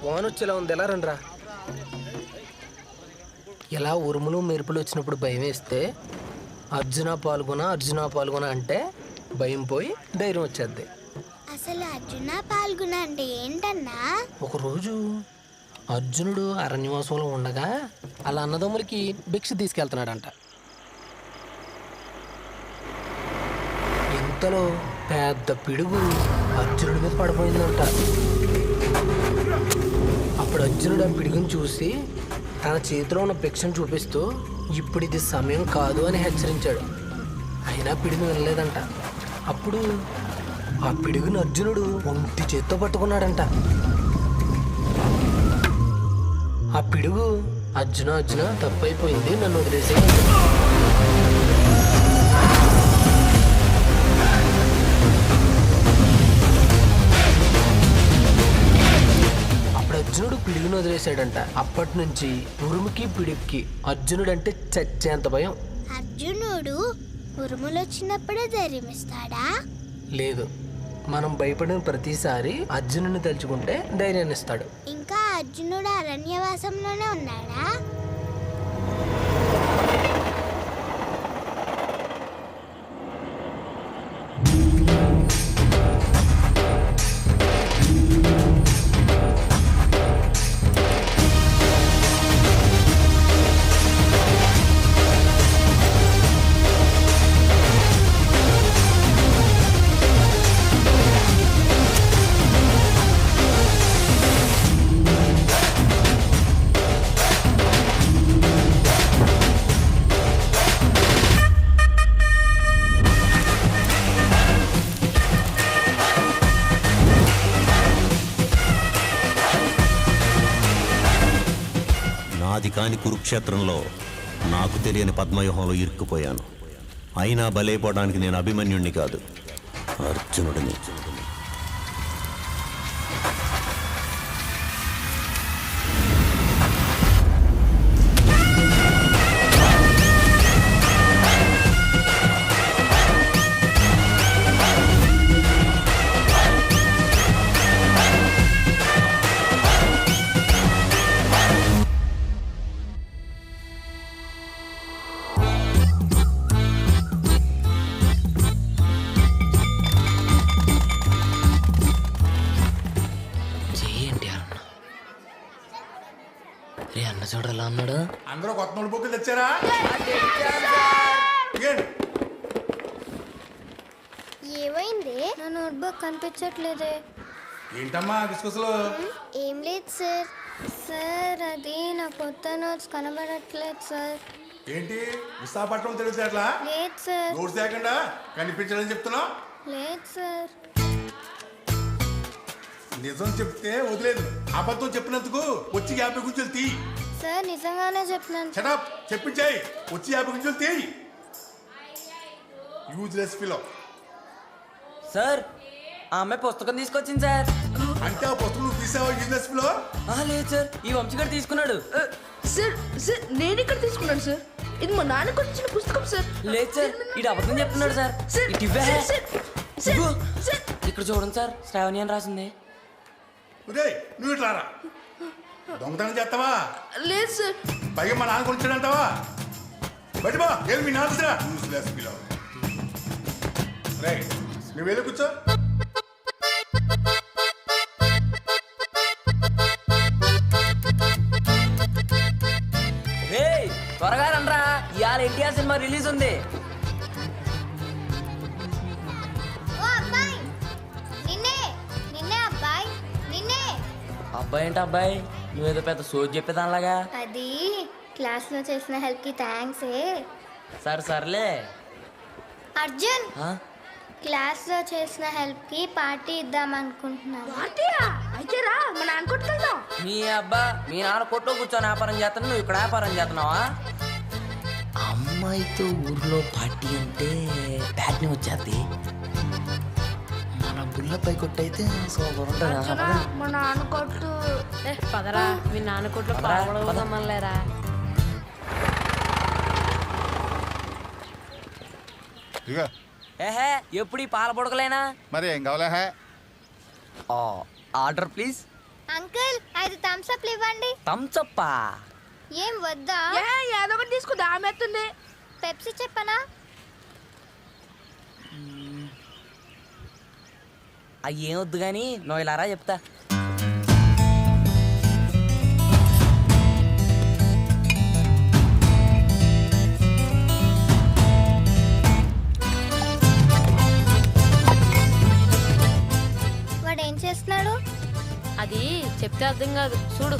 Van వచ్చేలా ఉంది, ఎలా రండ్రా. ఇలా ఉరుములు మెరుపులు వచ్చినప్పుడు భయం వేస్తే అర్జున పాల్గొన అంటే భయం పోయి ధైర్యం వచ్చేద్ది. అసలు అర్జున పాల్గొన అంటే ఏంటన్నా? ఒకరోజు అర్జునుడు అరణ్యవాసంలో ఉండగా అలా అన్నదమ్ములకి భిక్ష తీసుకెళ్తున్నాడంట. ఇంతలో పెద్ద పిడుగు అర్జునుడి మీద పడిపోయిందంట. అప్పుడు అర్జునుడు ఆ పిడుగుని చూసి తన చేతిలో ఉన్న భిక్షను చూపిస్తూ ఇప్పుడు ఇది సమయం కాదు అని హెచ్చరించాడు. అయినా పిడుగు వినలేదంట. అప్పుడు ఆ పిడుగుని అర్జునుడు ఒంటి చేత్తో పట్టుకున్నాడంట. ఆ పిడుగు అర్జున తప్పైపోయింది, నన్ను వదిలేసే. అర్జునుడు పిడుగును వదిలేశాడంట. అప్పటి నుంచి ఉరుముకి పిడుగుకి అర్జునుడు అంటే చచ్చేంత భయం. అర్జునుడు ఉరుములు వచ్చినప్పుడే ధైర్యం ఇస్తాడా? లేదు, మనం భయపడిన ప్రతిసారి అర్జునుడిని తలుచుకుంటే ధైర్యాన్ని ఇస్తాడు. ఇంకా అర్జునుడు అరణ్యవాసంలోనే ఉన్నాడా? నాది కాని కురుక్షేత్రంలో నాకు తెలియని పద్మవ్యూహంలో ఇరుక్కుపోయాను. అయినా బలైపోవడానికి నేను అభిమన్యుణ్ణి కాదు, అర్జునుడిని. అన్న చూడలా అన్నాడు. అందరూ కొత్త నోట్ బుక్లు తెచ్చారా? ఏమైంది? నా నోట్బుక్ కనిపించట్లేదే. ఏంటమ్మా డిస్కస్లో? ఏం లేదు సార్. సార్ అది నా కొత్త నోట్స్ కనబడట్లేదు సార్. ఏంటి విశాఖపట్నం తెలిసి అట్లా? లేదు సార్. నోట్స్ లేకుండా కనిపించాలని చెప్తున్నావు? లేదు సార్. నిజం చెప్తే వదిలేదు, అబద్ధం చెప్పినందుకు వచ్చి 50 గుంజలు తీ. సార్ నిజంగానే చెప్పినాను. షటప్, చెప్పించాయి. వచ్చి 50 గుంజలు తీ. Useless fellow. సార్ ఆ అమ్మాయి పుస్తకం తీసుకొచ్చింది సార్. అంటే ఆ పుస్తకం నువ్వు తీసావా? Useless fellow. లేదు సార్, ఈ వంశీగారు తీసుకున్నాడు. సార్ సార్ నేను ఇక్కడ తీసుకున్నాను సార్. ఇది మా నాన్నకు వచ్చిన పుస్తకం సార్. లేదు సార్, ఇది అబద్ధం చెప్తున్నాడు సార్. ఇక్కడ చూడండి సార్, శ్రావణి అని రాసింది. నువ్వు ఇట్లారా దొంగతనం చేస్తావా? లేదు సార్. పైగా మా నాన్న కొనిచ్చాడంటావా? బయటమా ఏమి మీ నాన్న రైట్, నువ్వు వెళ్ళి కూర్చో. త్వరగా రండ్రా, ఇవాళ ఎన్టీఆర్ సినిమా రిలీజ్ ఉంది. అబ్బాయి ఏంటి అబ్బాయి, నువ్వేదో పెద్ద సోజ్ చెప్పేదానిలాగా. అది క్లాస్ లో చేసిన హెల్ప్ కి థ్యాంక్స్. సర్లే అర్జున్, క్లాస్ లో చేసిన హెల్ప్ కి పార్టీ ఇద్దాం అనుకుంటున్నాను. అయితే రా, మా నాన్న కొట్టుకెళ్దాం. మీ అబ్బా, మీ నాన్న కొట్లో కూర్చొని వ్యాపారం చేస్తున్నావు, నువ్వు ఇక్కడ వ్యాపారం చేస్తున్నావా? అమ్మ అమ్మాయితో ఊర్లో పార్టీ అంటే బ్యాడ్ ని వచ్చేది. మన బుల్లపై కొట్టయితే సూపర్ అర్చన, ఉంటుంది. మా నాన్న కొట్టు. పదరా మీ నాన్న కొట్లో పాల్గొనమలేరా. ఇదిగో ఏహే ఎప్పుడు ఈ పాల పొడకలేనా? మరి ఏం కావాలా హే? Order please. Uncle 5 Thums Up ఇవ్వండి. థమ్సప్పా? ఏం వద్దా? ఏదో ఒకటి తీసుకో, దామెత్తుంది. పెప్సీ చెప్పనా? అవి ఏం వద్దు కానీ నువ్వు ఇలా రా చెప్తా. వాడు ఏం చేస్తున్నాడు? అది చెప్తే అర్థం కాదు చూడు.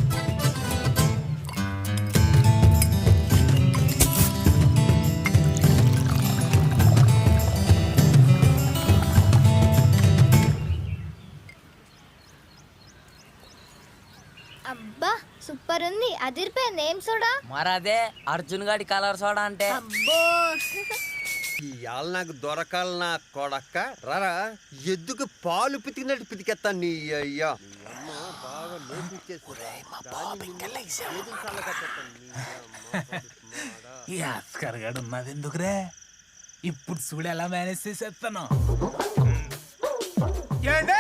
అబ్బా సూపర్ ఉంది, అదిరిపోయింది. ఏం సోడా? మరదే అర్జున్ గాడి కలర్ సోడా అంటే. అబ్బో ఇవాళ నాకు దొరకాలి నా కొడక్క రారా ఎద్దుకు పాలు పితికినట్టు పితికెత్తాను నీ అయ్యా ఈ ఆస్కర్ గడు ఉన్నది ఎందుకురే? ఇప్పుడు చూడు ఎలా మేనేజ్ చేసేస్తాను. ఏంటే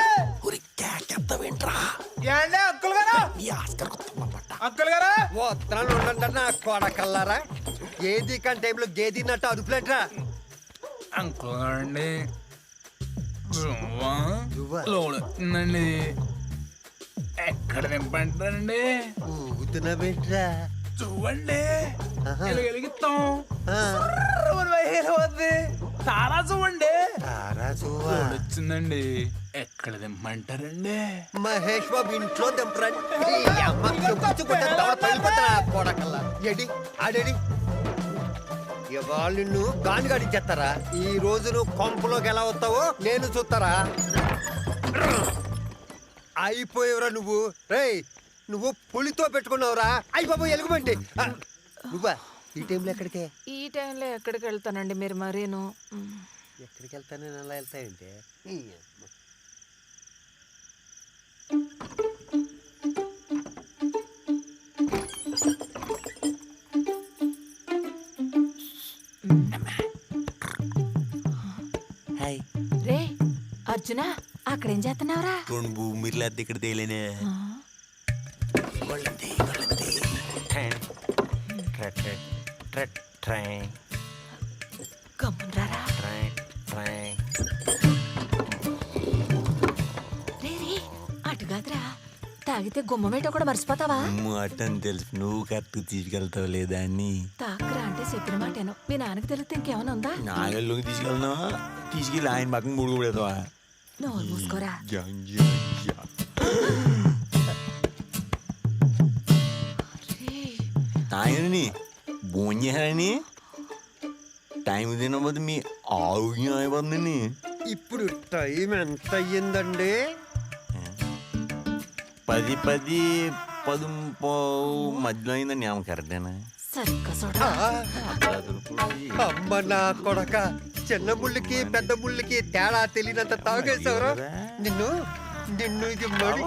ఏంటే అంకుల్ గారు, అంకుల్ గారు వస్తున్నాను ఉండండి నా కొడకల్లారా ఏది కానీ టైంలో గేదిన్నట్టు అదుపులేట్రా అనుకోండి లోడుందండి. ఎక్కడ నింపంటారండి? ఊగుతున్నావేంట్రా చూడండి ఆహా. వెలిగిస్తాం తారా చూడండి. వచ్చిందండి. ఎక్కడ దింపంటారండి? మహేష్ బాబు ఇంట్లో దింపరండి కొడకల్లా ఎడి ఆడేడి ఇవాళ నిన్ను గానిగాడిచ్చేస్తారా? ఈ రోజు నువ్వు కొంపలోకి ఎలా వస్తావో నేను చూస్తారా? అయిపోయేవరా నువ్వు. రేయ్ నువ్వు పులితో పెట్టుకున్నావురా. అయిపోయి ఎలుగుబంటి నువ్వా ఈ టైంలో ఎక్కడికే? ఈ టైంలో ఎక్కడికి వెళ్తానండి మీరు మరీను? ఎక్కడికి వెళ్తాను నేను అలా వెళ్తాయంటే హాయ్. రే అర్జున, అక్కడేం చేస్తున్నావురా? రెండు భూమిలో ఇక్కడ తేలేనే గమ్మునరారా. రే రే అటు కాదురా, తాగితే గుమ్మమేటో కూడా మర్చిపోతావా? అట్టని తెలుసు నువ్వు కరెక్ట్ తీసుకెళ్తావు లేదా అని తాకరా అంటే చెప్పిన మాటేను. మీ నాన్నకి తెలిస్తే ఇంకేమైనా ఉందా? నాగల్లోకి తీసుకెళ్తున్నా తీసుకెళ్ళి ఆయన పక్కన మూడు కూడా నోరు మూసుకోరా. ఆయనని భోంచేయాలని టైం తినబోదు మీ ఆరోగ్యం అయిపోతుందని. ఇప్పుడు టైం ఎంత అయ్యిందండి? 10 మధ్యలో అయిందండి. ఆమె కరెక్టేనా? సరిగ్గా చూడరా. అమ్మ నా కొడక చిన్న ముళ్ళకి పెద్ద ముళ్ళకి తేడా తెలియనంత తాగేసావురా. నిన్ను నిన్ను ఇది మరి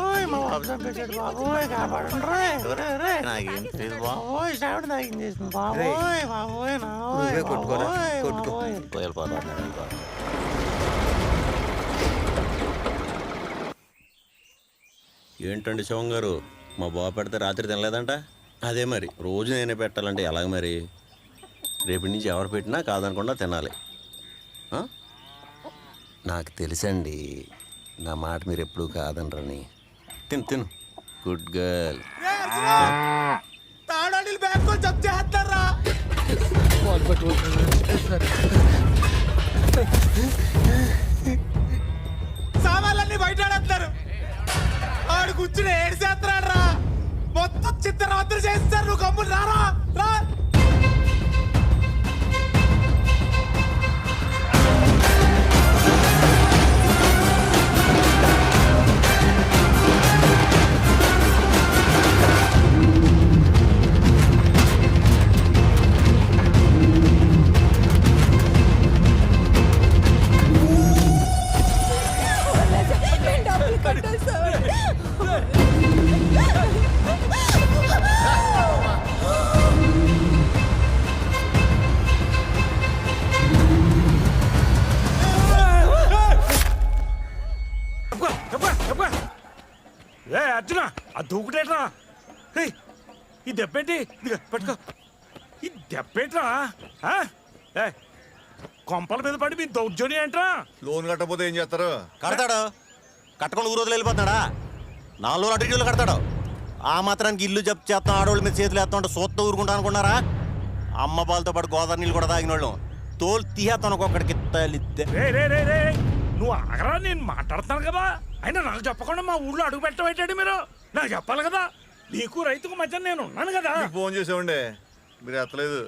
నువ్వే కొట్టుకోరా కొట్టుకో. ఏంటండి శివం గారు, మా బాబు పెడితే రాత్రి తినలేదంట? అదే మరి రోజు నేనే పెట్టాలంటే ఎలాగ మరి? రేపటి నుంచి ఎవరు పెట్టినా కాదనకుండా తినాలి. నాకు తెలుసండి నా మాట మీరు ఎప్పుడూ కాదనరని. తిను తిను గుడ్ గర్ల్. తాడాడీలు బ్యాగ్ జప్ చేస్తారా? సామాన్లన్నీ బయట ఆడేస్తారు. ఆడు కూర్చుని ఏడు చేస్తున్నాడు రా. మొత్తం చిత్రవంతులు చేస్తారు. నువ్వు కమ్ములు రారా రా. అర్జున ఆ దూకుటేట్రా ఈ దెబ్బేంటి ఇదిగో పట్టుకో ఈ దెబ్బేంట్రా కొంపల మీద పడి మీ దౌర్జన్యం ఏంట్రా లోన్ కట్టకపోతే ఏం చేస్తారు? కడతాడు కట్టకుండా ఊరు వదిలి వెళ్ళిపోతున్నాడా 4 రోజులు అటు ఇటు కడతాడు ఆ మాత్రానికి ఇల్లు జప్తు చేస్తాం ఆడవాళ్ళ మీద చేతులు వేస్తా ఉంటే సూత్త ఊరుకుంటా అనుకున్నారా అమ్మ పాలతో పాటు గోదావరి నీళ్ళు కూడా తాగిన వాళ్ళం తోలు తీసేస్తాను ఒక్కొక్కడికి రే నువ్వు ఆగరా నేను మాట్లాడతాను కదా అయినా నాకు చెప్పకుండా మా ఊళ్ళో అడుగు పెట్టబెట్టాడు మీరు నాకు చెప్పాలి కదా నీకు రైతుకు మధ్య నేను ఉన్నాను కదా. ఫోన్ చేసామండి మీరు ఎత్తలేదు.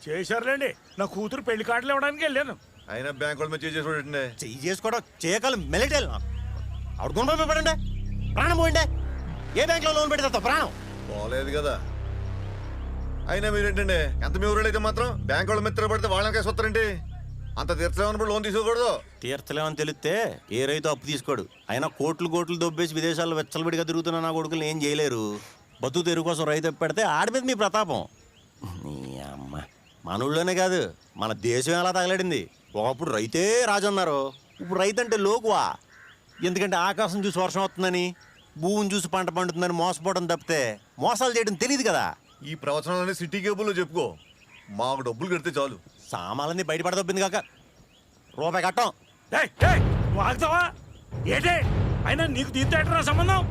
చేశారులేండి నా కూతురు పెళ్లి కార్డులు ఇవ్వడానికి వెళ్ళాను. అయినా బ్యాంక్ వాళ్ళ మీద చేసేవాడండి. చెయ్యి చేసుకోవడం చేయకాలం మెలిటేల్ అడుగుని పడండి ప్రాణం పోయిండే ఏ బ్యాంక్లో లోన్ పెడతా ప్రాణం పోలేదు కదా. అయినా మీరేంటండి ఎంత మీ ఊరు అయితే మాత్రం బ్యాంక్ వాళ్ళ మీద పడితే వాళ్ళని కేసు వస్తారండి. అంత తీర్చలేమన్నప్పుడు లోన్ తీసుకోకూడదు. తీర్చలేమని తెలిస్తే ఏ రైతు అప్పు తీసుకోడు అయినా కోట్లు దొబ్బేసి విదేశాల్లో వెచ్చలబడిగా తిరుగుతున్న నా కొడుకులు ఏం చేయలేరు. బతుకు తెరుగు కోసం రైతు పెడితే ఆడి మీద మీ ప్రతాపం. నీ అమ్మ మన ఊళ్ళోనే కాదు మన దేశం ఎలా తగలడింది. ఒకప్పుడు రైతే రాజు అన్నారు ఇప్పుడు రైతు అంటే లోకువా. ఎందుకంటే ఆకాశం చూసి వర్షం వస్తుందని భూమిని చూసి పంట పండుతుందని మోసపోవడం తప్పితే మోసాలు చేయడం తెలియదు కదా. ఈ ప్రవచనాలన్నీ సిటీ కేబుల్లో చెప్పుకో మాకు డబ్బులు కడితే చాలు. సామాన్లన్నీ బయటపడదొబ్బింది కాక రూపాయి కట్టం. నువ్వు ఆగుతావా ఏంటే అయినా నీకు దీంతో ఏంటరా సంబంధం?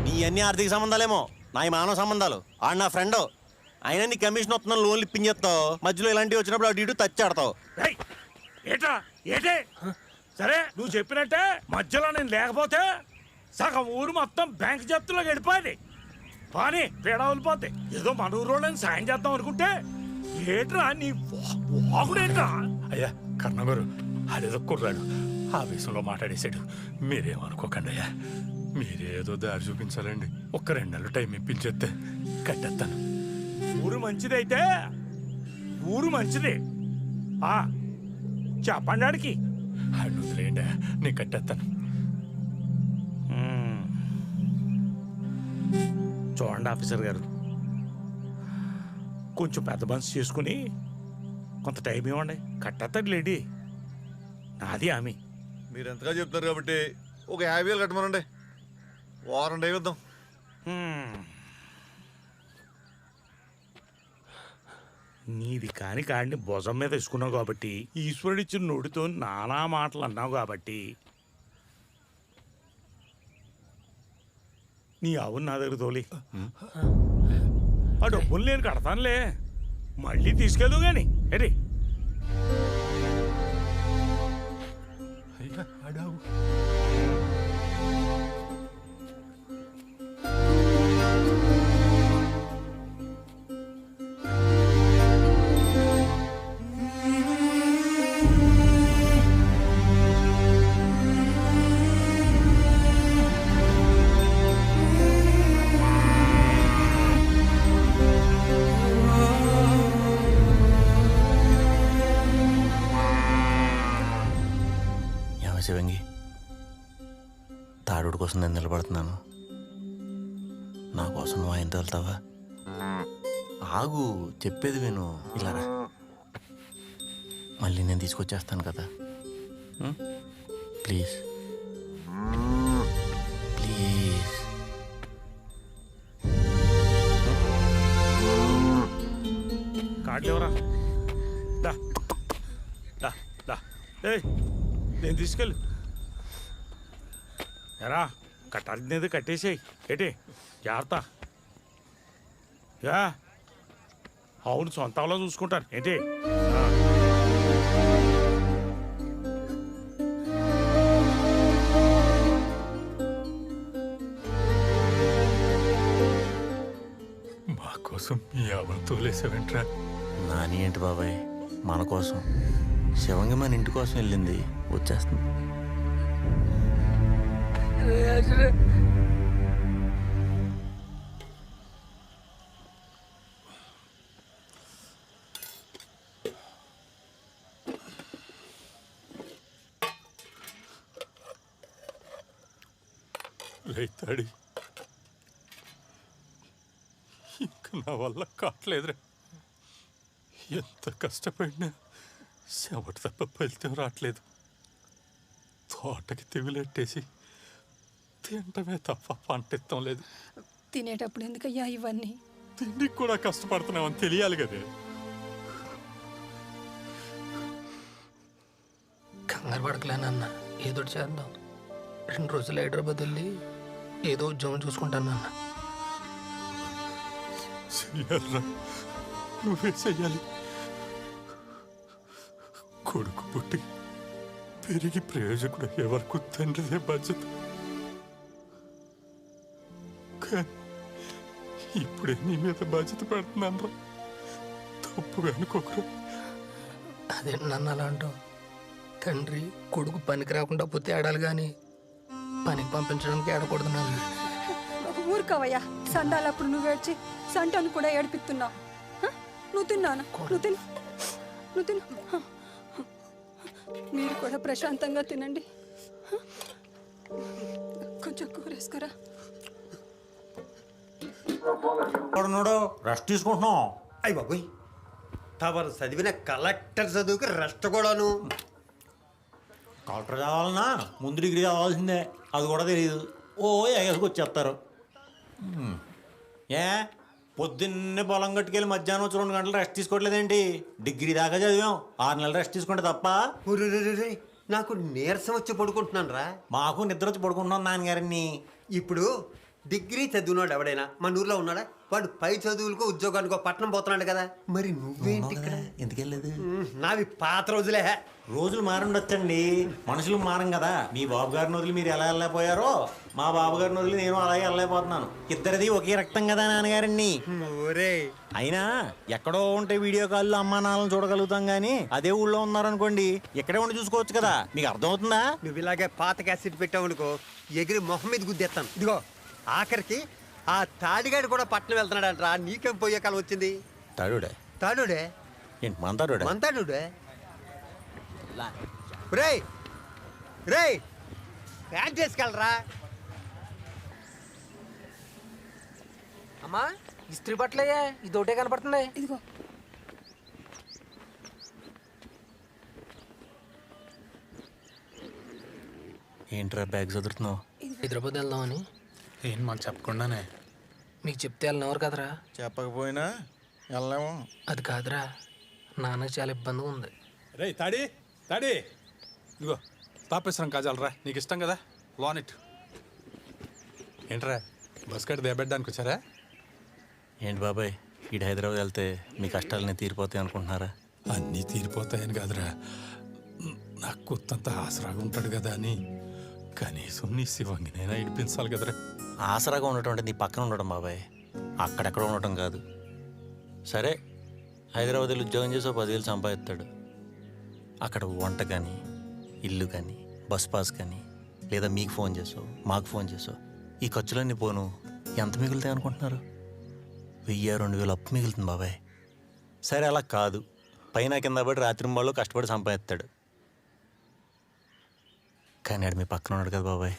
నీ అన్ని ఆర్థిక సంబంధాలేమో నా మానవ సంబంధాలు. ఆడు నా ఫ్రెండ్ అయినా నీ కమిషన్ వస్తుందని లోన్లు ఇప్పించేస్తావు మధ్యలో ఇలాంటివి వచ్చినప్పుడు అటు ఇటు తచ్చాడతావు. ఏటా ఏటే సరే నువ్వు చెప్పినట్టే మధ్యలో నేను లేకపోతే సగం ఊరు మొత్తం బ్యాంక్ జప్తులో గడిపోయింది. కానీ పీడ వదిలిపోతే ఏదో మన ఊరోళ్ళని సాయం చేద్దాం అనుకుంటే ఏట్రా నీ వాగుడేట్రా? అయ్యా కర్ణగారు అదేదో కుర్రాడు ఆవేశంలో మాట్లాడేశాడు. మీరేమనుకోకండి అయ్యా మీరేదో దారి చూపించాలండి. ఒక్క 2 నెలలు టైం ఇప్పించేస్తే కట్టేస్తాను. ఊరు మంచిదైతే ఊరు మంచిది చెప్పండి ఆడికి. అడ్డు వదిలేయండి నేను కట్టేస్తాను. చూడండి ఆఫీసర్ గారు కొంచెం పెద్ద మనసు చేసుకుని కొంత టైం ఇవ్వండి కట్టేస్తాడు లేడీ. నాది ఆమె. మీరు ఎంతగా చెప్తున్నారు కాబట్టి ఒక 50,000 కట్టమనండి. వారం టైం ఇద్దాం. నీది కాని కాడిని భుజం మీద వేసుకున్నావు కాబట్టి ఈశ్వరుడిచ్చిన నోటితో నానా మాటలు అన్నావు కాబట్టి నీ అవును నా దగ్గర తోలి ఆ డబ్బులు నేను కడతానులే మళ్ళీ తీసుకెళ్ళు గాని ఎరే అయ్యా అడావు శివంగి తాడుడు కోసం నేను నిలబడుతున్నాను. నా కోసం నువ్వు ఆయనతో వెళ్తావా? ఆగు చెప్పేది విను. ఇలా రా మళ్ళీ నేను తీసుకొచ్చేస్తాను కదా. Please please. కార్డులు ఎవరా దా దా దా ఏ నేను తీసుకెళ్ళు ఎరా కట్టాల్సింది కట్టేసేయి ఏంటి జాగ్రత్త. అవును సొంతంలో చూసుకుంటాను ఏంటి. మా కోసం మీ అవలు తోలేసావేంట్రా? నాని ఏంటి బాబాయ్ మన కోసం శివంగి మన ఇంటి కోసం వెళ్ళింది వచ్చేస్తుంది. రైతాడి ఇంకా నా వల్ల కావట్లేదురా. ఎంత కష్టపడినా చెమట తప్ప ఫలితం రావట్లేదు. తోటకి తెగులెట్టేసి తింటమే తప్ప పంటిత్తం లేదు. తినేటప్పుడు ఎందుకయ్యా ఇవన్నీ? తిండికి కూడా కష్టపడుతున్నామని తెలియాలి కదే. కంగారు పడకలేనన్న, ఏదో ఒకటి చేద్దాం. 2 రోజులు హైదరాబాద్ వెళ్ళి ఏదో ఉద్యోగం చూసుకుంటానన్న. చెయ్యాలరా, నువ్వే చెయ్యాలి. కొడుకు పుట్టి పెరిగి ప్రయోజకుడు అయ్యే వరకు తండ్రిదే బాధ్యత. కానీ ఇప్పుడే నీ మీద బాధ్యత పెడుతున్నాను రా, తప్పుగా అనుకోకరా. అదేంటి నన్ను అలా అంటావు? తండ్రి కొడుకు పనికి రాకుండా పోతే ఆడాలి కానీ పనికి పంపించడానికి ఆడకూడదు నన్ను. ఊరుకోవయ్యా, సండాలప్పుడు నువ్వు ఏడ్చి సంటను కూడా ఏడిపిస్తున్నావు. నువ్వు తిన్నాను, నువ్వు తిను. మీరు కూడా ప్రశాంతంగా తినండి. కొంచెం కూరేసుకురా. రెస్ట్ తీసుకుంటున్నాం. అయ్యి బాబోయ్, తమరు చదివిన కలెక్టర్ చదువుకి రెస్ట్ కూడాను. కలెక్టర్ చదవాలన్నా ముందు డిగ్రీ చదవాల్సిందే, అది కూడా తెలియదు. ఓ ఎగసుకొచ్చేస్తారు. ఏ పొద్దున్నే పొలం కట్టుకెళ్ళి మధ్యాహ్నం వచ్చి 2 గంటలు రెస్ట్ తీసుకోవట్లేదేంటి? డిగ్రీ దాకా చదివాం, 6 నెలలు రెస్ట్ తీసుకుంటే తప్ప. నాకు నీరసం వచ్చి పడుకుంటున్నాను రా. మాకు నిద్ర వచ్చి పడుకుంటున్నాం నాన్నగారిని. ఇప్పుడు డిగ్రీ చదివినాడు ఎవడైనా మన ఊర్లో ఉన్నాడా? వాడు పై చదువులకో ఉద్యోగానికో పట్నం పోతున్నాడు కదా. మరి నువ్వేంటి ఇక్కడ? ఎందుకు వెళ్ళలేదు? నావి పాత రోజులే. రోజులు మారుండొచ్చండి, మనుషులు మారం కదా. మీ బాబు గారిని వదిలి మీరు ఎలా వెళ్ళలేకపోయారో, మా బాబు గారిని వదిలి నేను అలాగే వెళ్ళలేకపోతున్నాను. ఇద్దరిది ఒకే రక్తం కదా నాన్నగారిని. ఒరే, అయినా ఎక్కడో ఉంటే వీడియో కాల్లో అమ్మా నాన్నలను చూడగలుగుతాం గానీ అదే ఊళ్ళో ఉన్నారనుకోండి ఇక్కడే ఉండి చూసుకోవచ్చు కదా. మీకు అర్థమవుతుందా? నువ్వు ఇలాగే పాత క్యాసెట్ పెట్టావు అనుకో, ఎగిరి మొహం మీద గుద్దేస్తాను. ఇదిగో ఆఖరికి ఆ తాడిగాడు కూడా పట్నం వెళ్తున్నాడంట్రా. నీకేం పోయే కాలం వచ్చింది? తాడుడే తాడుడే ఏంటి? మంతాడుడే మంతాడుడే. రేయ్ రేయ్, ప్యాక్ చేసుకెళ్ళరా. అమ్మా, ఇస్త్రీ బట్టలయ్యా, ఇది ఒకటే కనపడుతుంది. ఇదిగో ఏంట్రా బ్యాగ్ చదువుతున్నావు? హైదరాబాద్ వెళ్దామని. ఏం మాకు చెప్పకుండానే? మీకు చెప్తే వెళ్ళినవారు కదరా. చెప్పకపోయినా వెళ్ళలేము. అది కాదురా, నాన్నకు చాలా ఇబ్బందిగా ఉంది. రే తాడి తాడి, ఇదిగో తాపేశ్వరం కాజాలరా, నీకు ఇష్టం కదా, లోనిట్. ఏంట్రా బస్ కట్టి దేబెట్టడానికి వచ్చారా? ఏంటి బాబాయ్, ఇటు హైదరాబాద్ వెళ్తే మీ కష్టాలన్నీ తీరిపోతాయి అనుకుంటున్నారా? అన్నీ తీరిపోతాయని కాదురా, నాకు కొత్తంత ఆసరాగా ఉంటాడు కదా అని. కనీసం నీ శివంగినైనా ఇడిపించాలి కదరా. ఆసరాగా ఉండటం అంటే నీ పక్కన ఉండడం బాబాయ్, అక్కడెక్కడ ఉండటం కాదు. సరే హైదరాబాద్ వెళ్ళి ఉద్యోగం చేసి 10,000 సంపాదిస్తాడు. అక్కడ వంట కానీ, ఇల్లు కానీ, బస్ పాస్ కానీ, లేదా మీకు ఫోన్ చేసో మాకు ఫోన్ చేసో ఈ ఖర్చులన్నీ పోను ఎంత మిగులుతాయి అనుకుంటున్నారు? 1,000-2,000 అప్పు మిగులుతుంది బాబాయ్. సరే అలా కాదు, పైన కింద పడి రాత్రింబాళ్ళు కష్టపడి సంపాదిస్తాడు. కానీ ఆడు మీ పక్కన ఉన్నాడు కదా బాబాయ్.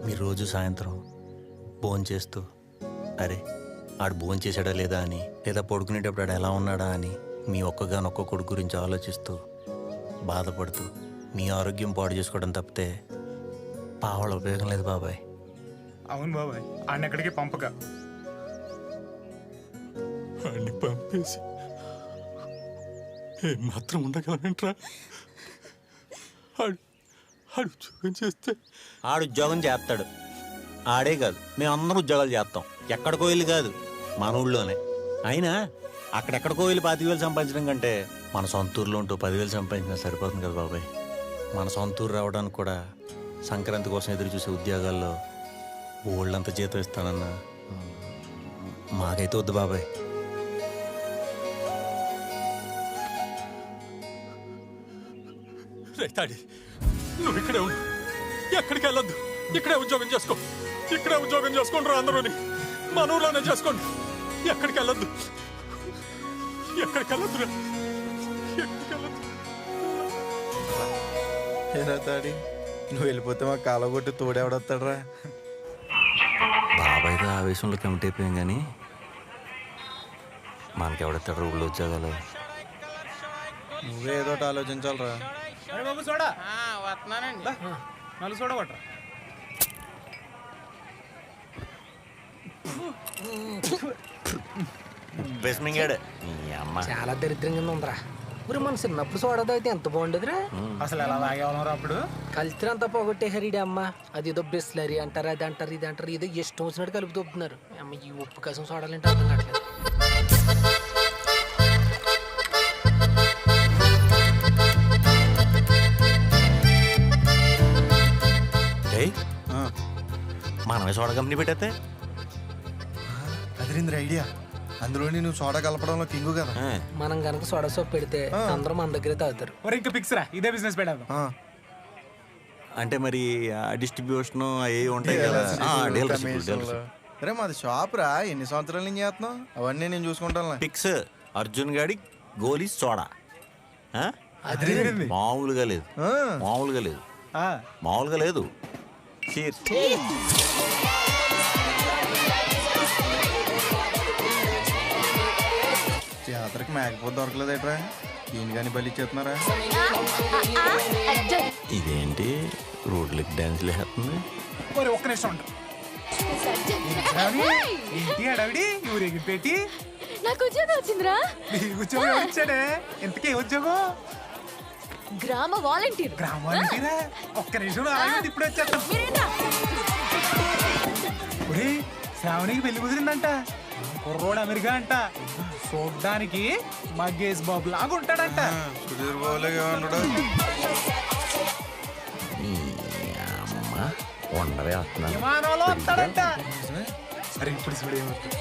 మీరు రోజు సాయంత్రం భోంచేస్తూ అరే ఆడు భోంచేసాడా లేదా అని, లేదా పడుకునేటప్పుడు ఆడు ఎలా ఉన్నాడా అని మీ ఒక్కగానొక్క కొడుకు గురించి ఆలోచిస్తూ బాధపడుతూ మీ ఆరోగ్యం పాడు చేసుకోవడం తప్పితే పావళ ఉపయోగం లేదు బాబాయ్. అవును బాబాయ్, ఆయన ఎక్కడికి పంపక. వాడిని పంపేసి ఏం మాత్రం ఉండగలమేంట్రా? ఆడు ఉద్యోగం చేస్తే ఆడు ఉద్యోగం చేస్తాడు. ఆడే కాదు, మేమందరం ఉద్యోగాలు చేస్తాం. ఎక్కడికో వెళ్ళి కాదు, మన ఊళ్ళోనే. అయినా అక్కడెక్కడికో వెళ్ళి 25,000 సంపాదించడం కంటే మన సొంత ఊర్లో ఉంటూ 10,000 సంపాదించినా సరిపోతుంది కదా బాబాయ్. మన సొంత ఊరు రావడానికి కూడా సంక్రాంతి కోసం ఎదురు చూసే ఉద్యోగాల్లో ఊళ్ళంతా జీతం ఇస్తానన్నా మాకైతే వద్దు బాబాయ్. రైతాడి, నువ్వు ఇక్కడే ఉండు, ఎక్కడికి వెళ్ళొద్దు. ఇక్కడే ఉద్యోగం చేసుకో, ఇక్కడే ఉద్యోగం చేసుకోండి. అందరూని మన ఊర్లోనే చేసుకోండి. ఎక్కడికి వెళ్ళొద్దు, ఎక్కడికి వెళ్ళొద్దు, ఎక్కడికి వెళ్ళొద్దు. ఏరా తాడి, నువ్వు వెళ్ళిపోతే మా కాలం కొట్టి తోడెవడొస్తాడరా? బాబాయ్తో ఆవేశంలో కమిట్ అయిపోయాం కానీ మనకెవడెత్తాడు ఊళ్ళో ఉద్యోగాలు? నువ్వే ఏదో ఒకటి ఆలోచించాలరా. అరే బాబు చూడా వస్తున్నానండి నలుగు చూడ కొట్రా బెస్మింగాడు ఈ అమ్మ చాలా దరిద్రంగా ఉందిరా. ఊరి మన చిన్నప్పుడు సోడా తాగితే ఎంత బాగుండేదిరా. అసలు ఎలా తాగేవాళ్ళం అప్పుడు కల్చర్ అంతా పోగొట్టేహారు అమ్మ. అది ఏదో బిస్లరీ అంటారు, అది అంటారు, ఇది అంటారు, ఏదో ఇష్టం వచ్చినట్టు కలుపు తోపుతున్నారు. అమ్మ ఈ ఉప్పు కోసం సోడాలంటే అర్థం కావట్లేదు. మనమే సోడా కంపెనీ పెట్టేస్తే అదిరింద్ర ఐడియా. అందులో నువ్వు సోడా కలపడంలో కింగు కదా. మనం గనక సోడా సోప్ పెడితే అందరూ మన దగ్గరే తాగుతారు. మరి ఇంకా ఫిక్స్ రా, ఇదే బిజినెస్ పెడదాం. అంటే మరి డిస్ట్రిబ్యూషన్ అవి ఉంటాయి కదా. అరే మాది షాప్ రా, ఎన్ని సంవత్సరాల నుంచి చేస్తున్నావు? అవన్నీ నేను చూసుకుంటాను. ఫిక్స్ అర్జున్ గాడి గోలీ సోడా మామూలుగా లేదు, మామూలుగా లేదు, మామూలుగా లేదు. జాతరకి మేకపోతే దొరకలేదేట్రా? దీని కానీ బలి ఇచ్చేస్తున్నారా? ఇదేంటి రోడ్లకి డాన్స్లు వేస్తుంది? మరి ఒక్క నిమిషం ఉండు. ఏంటి అడవిడి ఊరేగి పెట్టి నాకు ఉద్యోగం వచ్చిందిరా. ఉద్యోగం వచ్చాడే. ఇంతకీ ఉద్యోగం? గ్రామ వాలంటీర్. గ్రామ వాలంటీరా? ఒక్క నిమిషం ఆగండి, ఇప్పుడు వచ్చేస్తాం. శ్రావణికి పెళ్లి కుదిరిందంట. కుర్రోడు అమెరికా అంట. చూడ్డానికి మగేష్ బాబు లాగా ఉంటాడంట. సుధీర్ బాబులాగా ఉన్నాడు. విమానంలో వస్తాడంట. సరే ఇప్పుడు చూడు ఏమవుతుంది.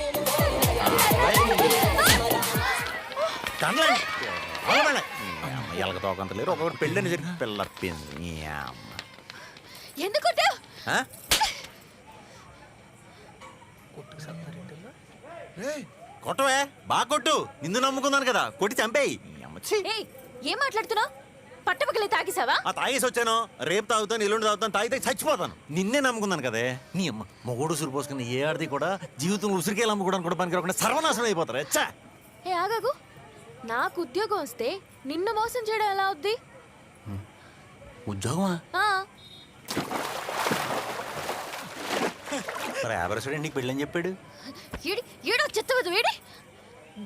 ఎలక తోకంత లేరు. ఒకటి పెళ్ళని జరిగి పిల్ల ఎందుకు కొట్టవే, బాగా కొట్టు. నిన్ను నమ్ముకున్నాను కదా, కొట్టి చంపేయి. ఏం మాట్లాడుతున్నావు? పట్టపగలే తాగేసావా? తాగేసి వచ్చాను. రేపు తాగుతాను, ఎల్లుండి తాగుతాను, తాగితే చచ్చిపోతాను. నిన్నే నమ్ముకున్నాను కదే. నీ అమ్మ మొగోడు ఉసురు పోసుకుని ఏ ఆడది కూడా జీవితంలో ఉసిరికేలు అమ్ముకోవడానికి కూడా పనికిరాకుండా సర్వనాశనం అయిపోతారు. ఎచ్చా ఏ ఆగాగు. నాకు ఉద్యోగం వస్తే నిన్ను మోసం చేయడం ఎలా అవుద్ది? ఉద్యోగమా? యాభై నీకు పెళ్ళని చెప్పాడు. ఈడో చెత్తవద్దు. వీడి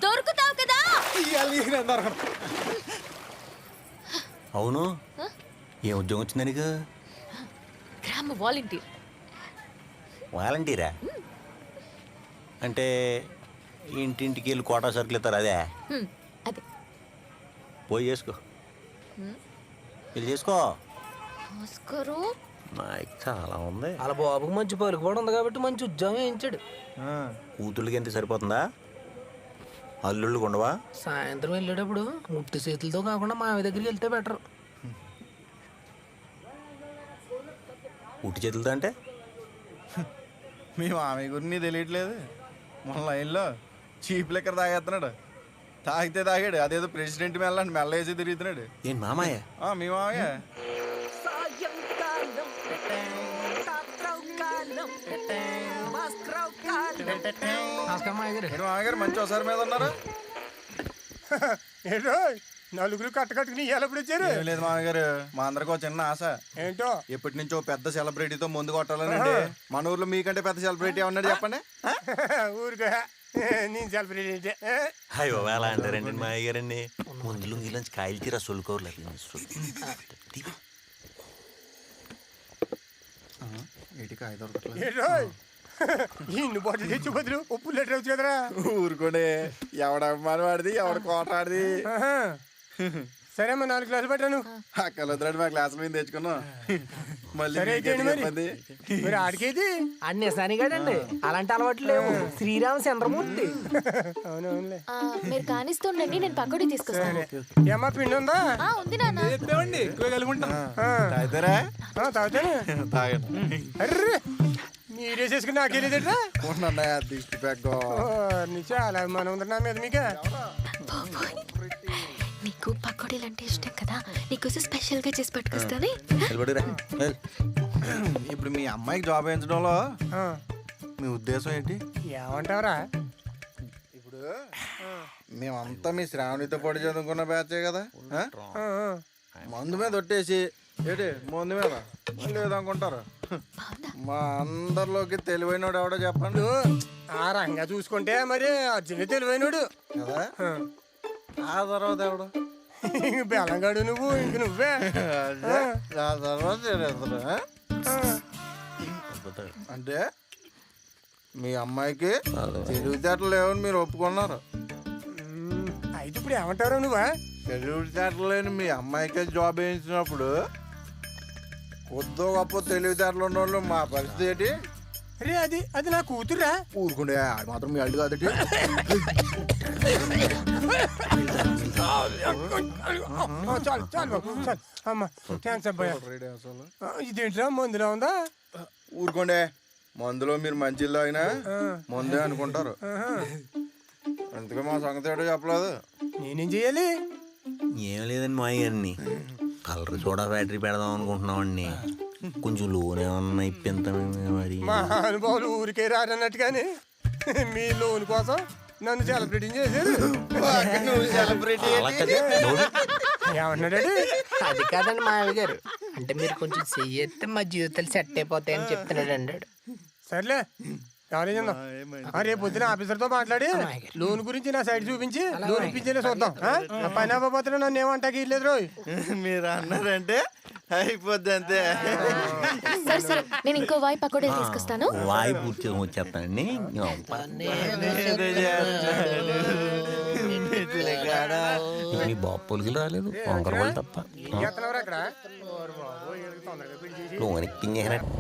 దొరుకుతావు కదా. అవును, ఏ ఉద్యోగం వచ్చిందా నీకు? గ్రామ వాలంటీర్. వాలంటీరా? అంటే ఇంటింటికి వెళ్ళి కోటా సరుకులు ఇస్తారు అదే? అదే. పోయి చేసుకో, వెళ్ళి చేసుకో. నాకు చాలా ఉంది. అలా బాబుకి మంచి పలుకుబడి ఉంది కాబట్టి మంచి ఉద్యోగం వేయించాడు. కూతుళ్ళకి ఎంత సరిపోతుందా? అల్లుళ్ళు ఉండవా? సాయంత్రం వెళ్ళేటప్పుడు ముట్టి చేతులతో కాకుండా మావి దగ్గరికి వెళ్తే బెటర్. ఉట్టి చేతులతో అంటే? మీ మామయ్య గురించి తెలియట్లేదు. మన లైన్లో చీప్ లెక్కర్ తాగేస్తున్నాడు. తాగితే తాగాడు, అదేదో ప్రెసిడెంట్ మెల్లండి మెల్ల వేసి తిరుగుతున్నాడు. ఏంటి మామయ్య? మీ మామయ్య. మామగారు మంచి ఒకసారి మీద ఉన్నారు. నలుగురు కట్టుకట్టుకుని ఎప్పుడు వచ్చారు? లేదు మామగారు, మా అందరికి ఒక చిన్న ఆశ. ఏంటో? ఎప్పటి నుంచో పెద్ద సెలబ్రిటీతో ముందు కొట్టాలనండి. మన ఊర్లో మీకంటే పెద్ద సెలబ్రిటీ ఉన్నాడు చెప్పండి. ఊరుగా నేను సెలబ్రిటీ. అయ్యో ఎలా అంటారండి మా అయ్యారండి. ముందు లుంగిలోంచి కాయలు తీరా సొల్లుకోరు. ఇన్ని బాటిల్ తెచ్చి బదులు ఉప్పు లెటర్ వచ్చు కదరా. ఊరుకోండి, ఎవడ అభిమానం వాడిది, ఎవడ కోట ఆడిది. సరే అమ్మా, 4 గ్లాసులు పెట్టాను. అక్కలొద్దు, మా క్లాసులు మీద తెచ్చుకున్నాం. మళ్ళీ మరి ఆడికేది అన్ని సనిగాడండి. అలాంటి అలవాట్లు లేవు. శ్రీరామ చంద్రమూర్తి. అవునవునులే. మీరు కానిస్తుండండి, నేను పకోడీ తీసుకొస్తాను. ఏమ్మా పిండి ఉందా? ఉంది నాన్న. తాగుతారా? తాగుతాను. తాగండి. అర్రే మీరే చేసుకుని నాకేలేదట్రా. దిష్టి పెగ్గ చాలా అభిమానం ఉంది నా మీద. మీకే నీకు పకోడీలు అంటే ఇష్టం కదా, నీకోసం స్పెషల్ గా చేసి పట్టుకొస్తానే. ఇప్పుడు మీ అమ్మాయికి జాబ్ వేయించడంలో మీ ఉద్దేశం ఏంటి? ఏమంటావరా? ఇప్పుడు మేమంతా మీ శ్రావణితో పాటు చదువుకున్న బ్యాచే కదా. మందు మీద ఒట్టేసి ఏంటి మందు మీద లేదనుకుంటారు. మా అందరిలోకి తెలివైనడు ఎవడో చెప్పండి. ఆ రంగా చూసుకుంటే మరి అర్జున్ తెలివైనడు కదా. ఆ తర్వాత ఎవడు? బెలంగాడు నువ్వు ఇంక నువ్వే. ఆ తర్వాత తెలియదు. అంటే మీ అమ్మాయికి తెలివితేటలు లేవని మీరు ఒప్పుకున్నారు. అయితే ఇప్పుడు ఏమంటారు నువ్వా? తెలివితేటలు లేని మీ అమ్మాయికే జాబ్ వేయించినప్పుడు కొద్దో గొప్ప తెలివితేటలు ఉన్న వాళ్ళు మా పరిస్థితి ఏంటి? అరే అది అది నా కూతురా. ఊరుకుండే ఆడు మాత్రం మీ అల్లు కాదటి. చాలు చాలు బాబు చాలు. అమ్మా థ్యాంక్స్ అబ్బాయి. ఇదేంట్రా మందులో ఉందా? ఊరుకోండే, మందులో మీరు మంచిల్లో అయినా మందే అనుకుంటారు. అందుకే మా సంగతి ఏంటో చెప్పలేదు. నేనేం చెయ్యాలి? ఏం లేదండి మా గారిని కలర్ చూడ బ్యాటరీ పెడదాం అనుకుంటున్నామండి. కొంచెం లోన్ ఏమన్నా ఇప్పింతామండి. మరి మా అనుభవాలు ఊరికే రారన్నట్టుగానే మీ లోన్ కోసం నన్ను సెలబ్రేటింగ్ చేశారు. ఏమన్నాడు? అది కాదండి మామయ్య గారు, అంటే మీరు కొంచెం చెయ్యేస్తే మా జీవితాలు సెట్ అయిపోతాయని చెప్తున్నాడు అన్నాడు. సర్లే కాలేజందాం. రేపు పొద్దున ఆఫీసర్తో మాట్లాడి లోన్ గురించి నా సైడ్ చూపించి లోన్ ఇప్పించేలా చూద్దాం. పని అవ్వబోతున్నా నన్ను ఏమంటాకి లేదు రోయ్. మీరు అన్నారంటే అయిపోద్ది అంతే. సరే సరే, నేను ఇంకో వాయి పకోడీ తీసుకొస్తాను. వాయి పూర్తి వచ్చేస్తానండి. మీ బాబు పొలికి రాలేదు, వంకర వాళ్ళు తప్ప అక్కడ లోన్ ఎక్కించేసినట్టు.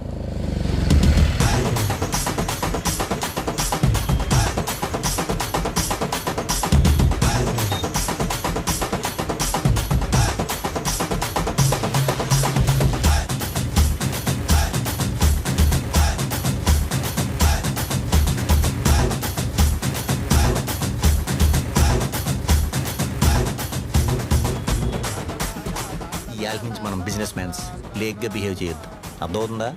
ఇవాళ నుంచి మనం బిజినెస్ మ్యాన్స్ లేక్గా బిహేవ్ చేయొద్దు, అర్థమవుతుందా?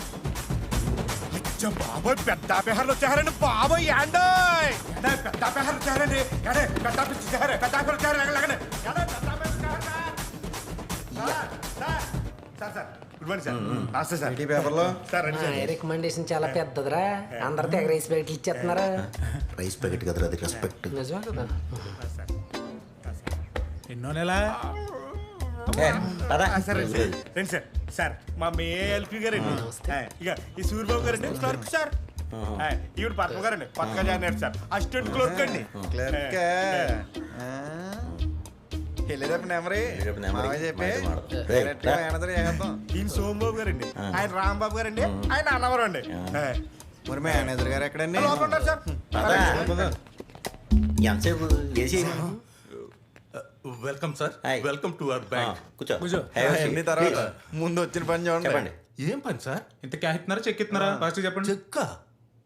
బాబోయ్ పెద్ద బెహర్లు వచ్చారండి బాబోయ్. యాండోయ్ పెద్ద బెహర్లు వచ్చారండి. పెద్ద గుడ్ మార్నింగ్ సార్. నమస్తే సార్. పేపర్లో సార్ రికమెండేషన్ చాలా పెద్దదిరా, అందరు తెగ రైస్ ప్యాకెట్లు ఇచ్చేస్తున్నారా? రైస్ ప్యాకెట్ కదా, అది రెస్పెక్ట్. నిజమే కదా. ఎన్నో నెల రండి సార్. సార్ మా మేల్పి గారండి. ఇక ఈ సూర్యబాబు గారండి క్లర్క్ సార్. ఈవిడ పద్మ గారండి, పక్క జాయిన్ సార్, అసిస్టెంట్ క్లర్క్ అండి. ఈయన సోమబాబు గారండి, ఆయన రాంబాబు గారండి, ఆయన అన్నవరం అండి. మరి మేనేజర్ గారు ఎక్కడండి? లోపల ఉంటారు సార్. ఎంతసేపు వేసి welcome sir, welcome to our bank. కూర్చో. అన్ని తర్వాత ముందు వచ్చిన పని చూడండి. చెప్పండి. ఏం పని సార్? ఇంత క్యాష్ ఇస్తున్నారా, చెక్ ఇస్తున్నారా? ఫస్ట్ చెప్పండి.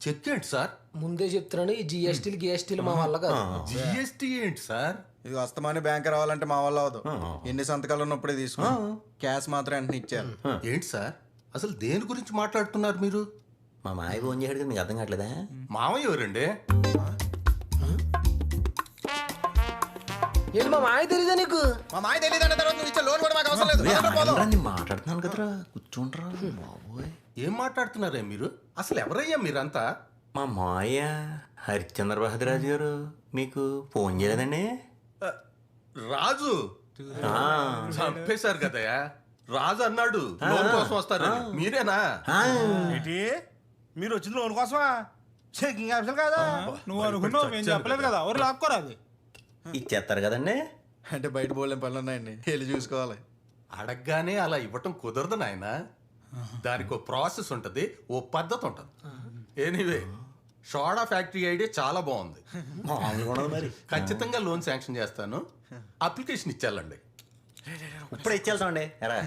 చెక్ ఏంటి సార్? ముందే చెప్తున్నాను, ఈ జిఎస్టీలు గిఎస్టీలు మా వల్ల కాదు. జిఎస్టీ ఏంటి సార్? ఇది వస్తమాని బ్యాంక్ రావాలంటే మా వల్ల అవదు. ఎన్ని సంతకాలు ఉన్నప్పుడే తీసుకో, క్యాష్ మాత్రం వెంటనే ఇచ్చారు. ఏంటి సార్ అసలు దేని గురించి మాట్లాడుతున్నారు మీరు? మా మాయ ఫోన్ చేయడానికి మీకు అర్థం కావట్లేదా? మామయ్య ఎవరండి? ఏంటి మా మాయ తెలీదా నీకు? మా మాయ తెలియదు తర్వాత నువ్వు ఇచ్చే లోన్ కూడా మాకు అవసరం లేదు. మాట్లాడుతున్నాను కదరా, కూర్చుంటారా బాబోయ్. ఏం మాట్లాడుతున్నారే మీరు? అసలు ఎవరయ్యా మీరంతా? మా మాయ హరిశ్చంద్ర బహదరాజు గారు మీకు ఫోన్ చేయలేదండి? రాజు చంపేశారు కదయ్యా. రాజు అన్నాడు లోన్ కోసం వస్తారని. మీరేనా? ఏంటి మీరు వచ్చింది లోన్ కోసమా? చెకింగ్ ఆఫీసర్ కదా నువ్వు అనుకున్నావు, మేము చెప్పలేదు కదా. ఎవరు లాక్కోరా అది ఇచ్చేస్తారు కదండి. అంటే బయట పోలేం పనులు ఉన్నాయండి, వెళ్ళి చూసుకోవాలి. అడగగానే అలా ఇవ్వటం కుదరదు నాయన. దానికి ఓ ప్రాసెస్ ఉంటుంది, ఓ పద్ధతి ఉంటుంది. ఎనీవే సోడా ఫ్యాక్టరీ ఐడియా చాలా బాగుంది. మరి ఖచ్చితంగా లోన్ శాంక్షన్ చేస్తాను. అప్లికేషన్ ఇచ్చేయాలండి. ఇప్పుడు ఇచ్చేస్తామండి. ఎరా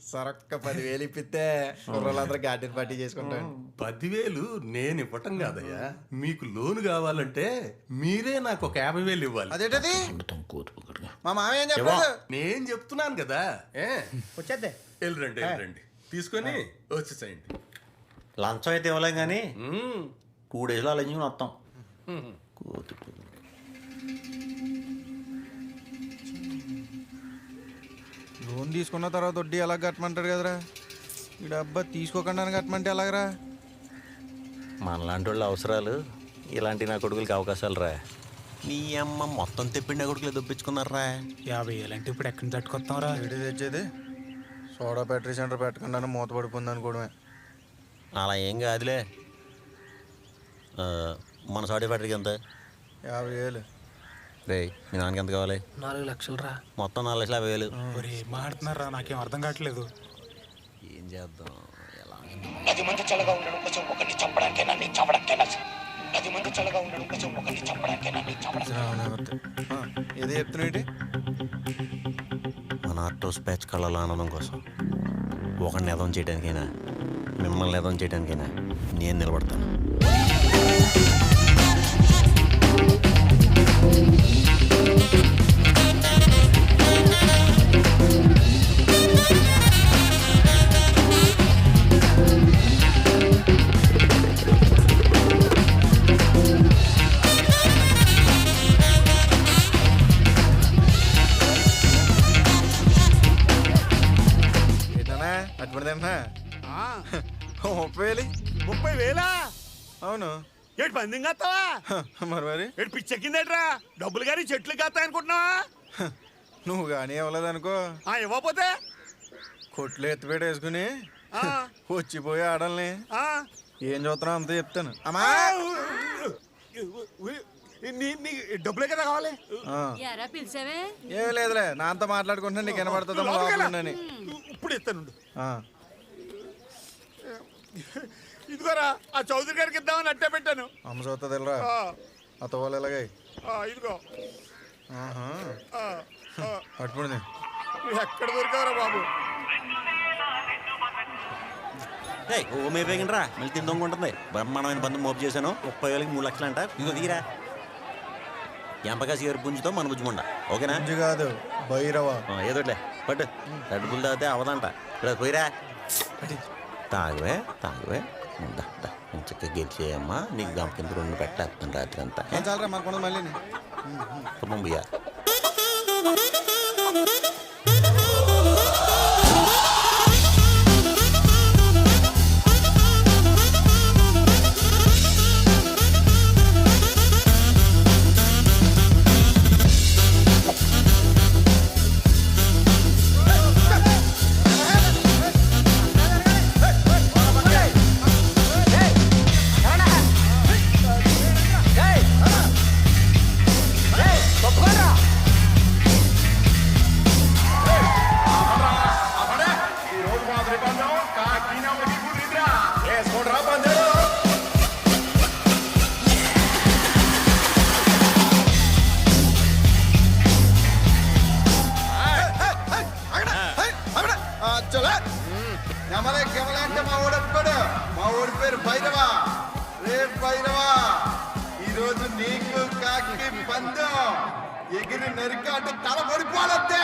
సరొక్క 10,000 ఇప్పిస్తే కుర్రోళ్ళందరూ గార్డెన్ పార్టీ చేసుకుంటాం. 10,000 నేను ఇవ్వటం కాదయ్యా. మీకు లోన్ కావాలంటే మీరే నాకు ఒక 50,000 ఇవ్వాలి. అదేంటది? మా మామయ్య ఏం చెప్పలేదు. నేను చెప్తున్నాను కదా. వచ్చేద్దే వెళ్ళండి తీసుకొని వచ్చేసేయండి. లంచం అయితే ఇవ్వలేం కానీ 2 డేస్లో అలా వస్తాం. లోన్ తీసుకున్న తర్వాత వడ్డీ ఎలా కట్టమంటాడు కదరా ఈ డబ్బా తీసుకోకుండా కట్టమంటే ఎలాగరా? మనలాంటి వాళ్ళ అవసరాలు ఇలాంటి నా కొడుకులకి అవకాశాలు రా. నీ అమ్మ మొత్తం తెప్పిండి నా కొడుకులు దొప్పించుకున్నారా. 50,000 అంటే ఇప్పుడు ఎక్కడి నుంచి తట్టుకొస్తాంరా? ఇటు తెచ్చేది సోడా బ్యాటరీ సెంటర్ పెట్టకుండా మూత పడిపోయింది అనుకోవడమే. అలా ఏం కాదులే. మన సాడే బ్యాటరీకి ఎంత? 50,000. రే మీ నాన్నకి ఎంత కావాలి? 4 లక్షలు రా. మొత్తం 4,50,000. ఒరే మాడుతున్నారా, నాకేం అర్థం కావట్లేదు. ఏం చేద్దాం? ఎలా 10 మంది చల్లగా ఉండడం కోసం ఒకరిని చంపడానికైనా నీ చంపడానికైనా 10 మంది చల్లగా ఉండడం కోసం ఒకరిని చంపడానికైనా నీ చంపడానికైనా ఏదో చెప్తున్నాయి. మన ఆర్టోస్ ప్యాచ్ కళ్ళలో ఆనందం కోసం ఒకరిని ఎదం చేయడానికైనా మిమ్మల్ని ఎదం చేయడానికైనా నేను నిలబడతాను. ఏంటన్నా అట్టుబడిదేంటనా? 30,000. 30,000? అవును. ఏడు పందింగ్ కాస్తావా? మరి ఏడు పిచ్చెక్కిందేట్రా? డబ్బులు కానీ చెట్లు కాస్తాయి అనుకుంటున్నావా? నువ్వు కానీ ఇవ్వలేదనుకో, ఇవ్వకపోతే కొట్లు ఎత్తిపెట్టి వేసుకుని వచ్చిపోయి ఆడల్ని ఏం చూస్తున్నావు అంతే చెప్తాను. అమ్మా డబ్బులే కదా కావాలి. పిలిచావే? ఏం లేదులే, నాతో మాట్లాడుకుంటున్నా నీకు వినపడుతుందని. ఇప్పుడు ఇస్తాను. ఇదిగోరా ఆ చౌదరి గారికి ఇద్దామని అట్టే పెట్టాను. అమ్మ చూస్తుంది వెళ్ళరా అతవాళ్ళు ఎలాగ ఇదిగో అట్టుబడింది. ఎక్కడ దొరికావరా బాబు? ఓ మేపేకండి రా, మళ్ళీ తిందొంగ ఉంటుంది. బ్రహ్మాండమైన బంధం మోపు చేశాను. 30,000కి 3 లక్షలు అంట. ఇదిగో దిగిరా. ఎంపకాసి గారి పుంజుతో మన బుజ్జుమండ. ఓకేనా? పుంజు కాదు భైరవ. ఏదోట్లే పట్టు. రెడ్ బుల్ తాగితే అవదంట. ఇక్కడ పోయిరా. తాగువే మంచిగా గెలిచేయమ్మా. నీకు గంప కింద 2 పెట్టేస్తాను రాత్రి అంతా. చాలరా మనకు మళ్ళీ బియ్యా అంటే మా ఊడు ఒప్పుకోడు. మా ఊడి పేరు భైరవా. రే భైరవా, ఈరోజు నీకు కాకి పందెం. ఎగిరి నరిక అంటే తల పడిపోవాలంతే.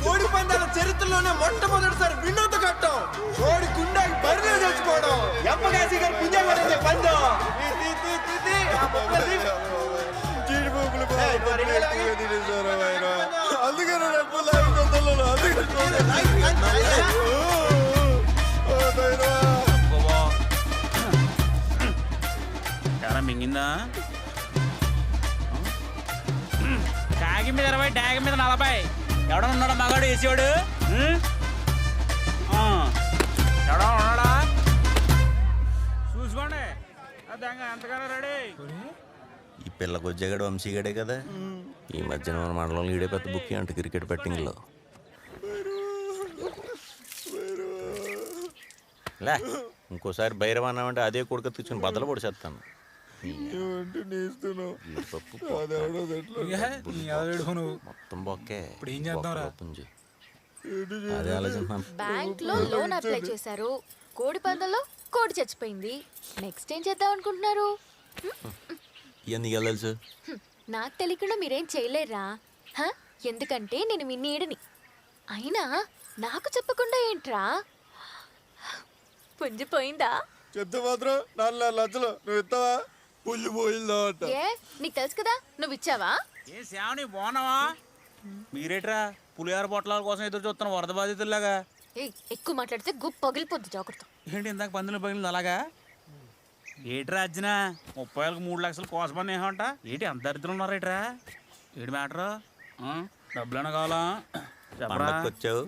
కోడి పందాల చరిత్రలోనే మొట్టమొదటిసారి వినోద ఘట్టం. కోడి గుండెకి బరిలో చచ్చిపోవడం. ఎంపకాసి గారు పుంజే పందెం. మింగిందా? కాకి ట్యాంక్ మీద 20 ట్యాంక్ మీద 40 ఎవడన్నా ఉన్నాడా మగాడు వేసేవాడు ఎవడో ఉన్నాడా చూసుకోండి ఎంతగానో రెడీ. ఈ పిల్లకు వచ్చేగాడు వంశీగాడే కదా. ఈ మధ్యన మన మండలంలో ఈడే పెద్ద బుక్ అంట క్రికెట్ బెట్టింగ్లో. లే ఇంకోసారి భైరవ అన్నామంటే అదే కొడుకు తెచ్చుకుని బద్దలు పొడిచేస్తాను. మొత్తం బొక్కే. ఇప్పుడు ఏం చేద్దాంరా? పుంజి. అదే ఆలోచిస్తున్నాను. బ్యాంక్ లో లోన్ అప్లై చేశారు, కోడి పందంలో కోడి చచ్చిపోయింది. నెక్స్ట్ ఏం చేద్దాం అనుకుంటున్నారు? ఎందుకు తెలుసు? నాకు తెలియకుండా మీరేం చేయలేరా? ఎందుకంటే నేను మీ నీడని. అయినా నాకు చెప్పకుండా ఏంట్రా? పుంజిపోయిందా? చెప్తే మాత్రం 4 లక్షలు నువ్వు ఇస్తావా? పుల్లి పోయిందా అంట. ఏ నీకు తెలుసు కదా, నువ్వు ఇచ్చావా? ఏ శ్యావణి బాగున్నావా? మీరేట్రా పులిహార పొట్లాల కోసం ఎదురు చూస్తున్న వరద బాధితుల్లాగా? ఎక్కువ మాట్లాడితే గుప్పు పగిలిపోద్ది, జాగ్రత్త. ఏంటి ఇందాక పందులు పగిలింది అలాగా? ఏట్రా అర్జున 30,000కి 3 లక్షలు కోసమని ఏమంట? ఏంటి అంత దరిద్రం ఉన్నారేట్రా? ఏంటి మ్యాటరు? డబ్బులైనా కావాలా? పండగకి వచ్చావు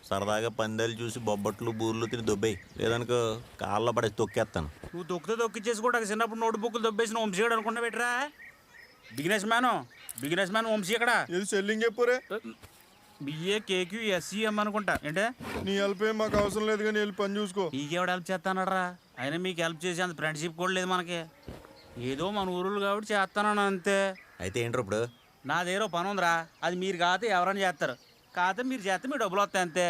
సరదాగా పందాలు చూసి బొబ్బట్లు బూర్లు తిని దొబ్బాయి, లేదనుకో కాళ్ళలో పడేసి తొక్కేస్తాను. నువ్వు తొక్కితే తొక్కిచ్చేసి కూడా చిన్నప్పుడు నోట్ బుక్లు దొబ్బేసిన వంశీగాడు అనుకున్నా పెట్టరా? బిగినెస్ మ్యాన్ వంశీ ఎక్కడ? ఇది సెల్లింగ్ చెప్పురే. బిఏ కేక్యూ ఎస్సీఎం అనుకుంటా. ఏంటే నీ హెల్ప్ ఏం మాకు అవసరం లేదు కానీ వెళ్ళి పని చూసుకో. నీకెవడు హెల్ప్ చేస్తానరా? అయినా మీకు హెల్ప్ చేసే అంత ఫ్రెండ్షిప్ కూడా లేదు మనకి. ఏదో మన ఊరులు కాబట్టి చేస్తానన్నా అంతే. అయితే ఏంట్రా ఇప్పుడు? నా దగ్గర పని ఉందిరా, అది మీరు కాకపోతే ఎవరైనా చేస్తారు. కాకపోతే మీరు చేస్తే మీ డబ్బులు వస్తాయి అంతే.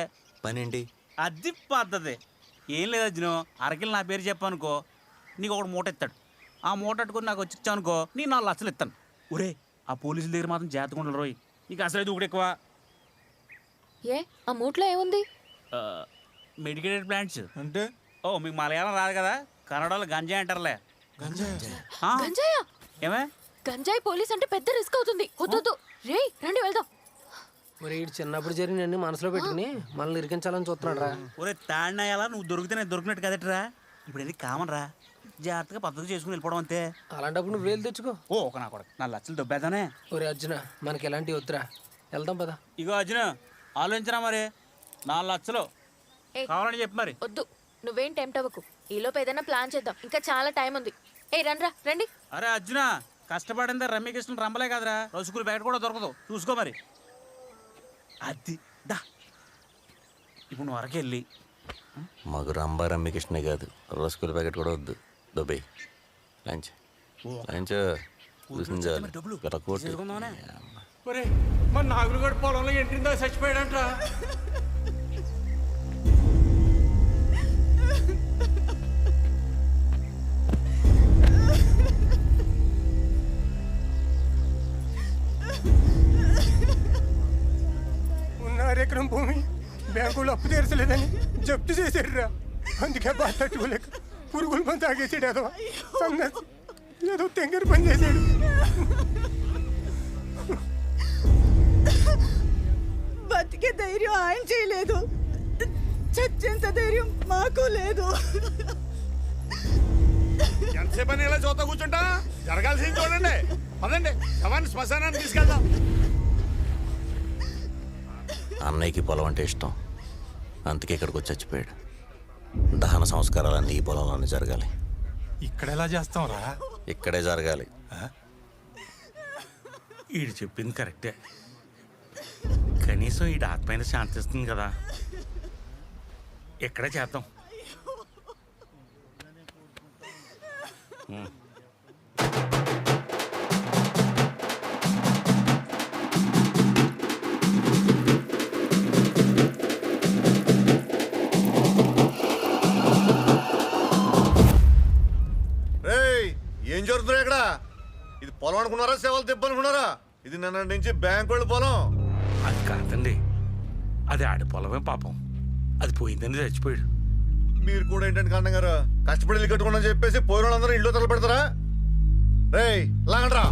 పని ఏంటి? అది పద్ధతి. ఏం లేదు అర్జును, అరకిలు నా పేరు చెప్పనుకో నీకు ఒకటి మూట ఇస్తాడు. ఆ మూట అట్టుకొని నాకు వచ్చి ఇచ్చానుకో నీ 4 లక్షలు ఇస్తాను. ఒరే ఆ పోలీసుల దగ్గర మాత్రం జాగ్రత్తగా ఉండాలి రోయ్, నీకు అసలు దూకుడు ఎక్కువ. ఏ ఆ మూట్లో ఏముంది? మెడికేటెడ్ ప్లాంట్స్ అంటే మీకు మలయాళం రాదు కదా, కన్నడలో గంజాయి అంటారులే. గంజాయా? ఏమే గంజాయి పోలీస్ అంటే పెద్ద రిస్క్ అవుతుంది. వద్దు రే రండి వెళ్దాం. మరి ఇటు చిన్నప్పుడు జరిగిన మనసులో పెట్టుకుని మనల్ని ఇరికించాలని చూస్తున్నాడు రా. ఒరే తాడినాయాలా నువ్వు దొరికితే దొరికినట్టు కదట్రా. ఇప్పుడు ఇది కామన్ రా, జాగ్రత్తగా పద్ధతి చేసుకుని వెళ్ళిపోవడం అంతే. అలాంటప్పుడు నువ్వు వేలు తెచ్చుకో. ఒక నా కూడా 4 లక్షలు దొబ్బేదానే. ఒరే అర్జున మనకి ఎలాంటివి వద్దురా, వెళ్దాం పదా. ఇగో అర్జున ఆలోచించరా మరి, 4 లక్షలు కావాలని చెప్పి మరి. వద్దు నువ్వేం టెంప్ట్ అవ్వకు, ఈలోపు ఏదైనా ప్లాన్ చేద్దాం, ఇంకా చాలా టైం ఉంది. రండి. అరే అర్జున కష్టపడిందా రమ్యకృష్ణ రంబలే కదరా, రసుకులు ప్యాకెట్ కూడా దొరకదు, చూసుకో మరి. అది దా ఇప్పుడు నువ్వు వరకెళ్ళి మాకు రంభా రమ్యకృష్ణే కాదు రసగుల ప్యాకెట్ కూడా వద్దు, దుబాయ్ లంచ్ చూసింది మన నాగులుగడ పొలంలో ఎంట్రిందా చచ్చిపోయాడంట్రా. ఎకరం భూమి బ్యాంకులో అప్పు తీర్చలేదని జప్తు చేసాడురా. అందుకే బాధ తట్టుకోలేక పురుగుల మంది తాగేసాడు. ఏదో తెంగర పని చేశాడు. బతికే ధైర్యం ఆయన చేయలేదు, చచ్చేంత ధైర్యం మాకు లేదు. ఎంతసేపు అని ఇలా చూస్తా కూర్చుంటా? జరగాల్సింది చూడండి. పదండి శవాన్ని శ్మశానాన్ని తీసుకెళ్దాం. అన్నయ్యకి పొలం అంటే ఇష్టం, అందుకే ఇక్కడికి వచ్చి చచ్చిపోయాడు. దహన సంస్కారాలన్నీ ఈ పొలంలోనే జరగాలి. ఇక్కడ ఎలా చేస్తాం రా? ఇక్కడే జరగాలి. ఈడు చెప్పింది కరెక్టే, కనీసం ఈడు ఆత్మైన శాంతిస్తుంది కదా, ఇక్కడే చేద్దాం. ఏం జరుగుతుంది ఇక్కడ? ఇది పొలం అనుకున్నారా, సేవలు దెబ్బ అనుకున్నారా? ఇది నిన్న నుంచి బ్యాంక్ వాళ్ళు పొలం. అది కాదండి, అది ఆడి పొలమే పాపం, అది పోయిందని చచ్చిపోయాడు. మీరు కూడా ఏంటంటే కాండం గారు కష్టపడి ఇల్లు కట్టుకున్నా చెప్పేసి పోయిన వాళ్ళందరూ ఇల్లు తగలబెడతారా? రేయ్ లాగండ్రా.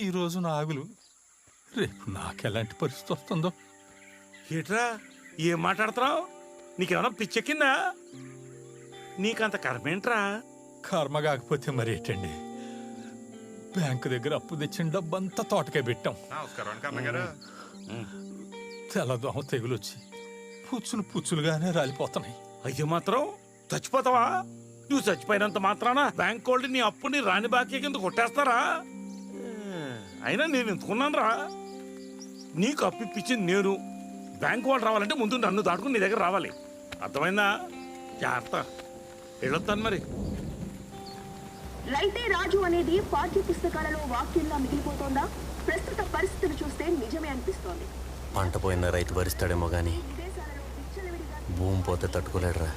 ఈరోజు నాగులు, రేపు నాకెలాంటి పరిస్థితి వస్తుందో. ఏట్రా ఏం మాట్లాడుతున్నావు? నీకేమైనా పిచ్చెక్కిందా? నీకంత కర్మేంట్రా? కర్మ కాకపోతే మరి ఏంటండి, బ్యాంకు దగ్గర అప్పు తెచ్చిన డబ్బంతా తోటకే పెట్టాం. తెల్లదోమ తెగులొచ్చి పుచ్చులుగానే రాలిపోతున్నాయి. అయితే మాత్రం చచ్చిపోతావా? నువ్వు చచ్చిపోయినంత మాత్రాన బ్యాంక్ వాళ్ళు నీ అప్పుని రాని బాకీ కింద కొట్టేస్తారా? అయినా నేను ఎంచుకున్నాను రా. నీకు అప్పు ఇప్పించింది నేను. బ్యాంక్ వాళ్ళు రావాలంటే ముందు నన్ను దాటుకుని నీ దగ్గర రావాలి. అర్థమైందా? జాగ్రత్త. వెళ్ళొస్తాను మరి. రైతే రాజు అనేది పాఠ్య పుస్తకాలలో వాక్యంలా మిగిలిపోతోందా? ప్రస్తుత పరిస్థితులు చూస్తే నిజమే అనిపిస్తోంది. పంట పోయిన రైతు భరిస్తాడేమో కానీ భూమి పోతే తట్టుకోలేడురా.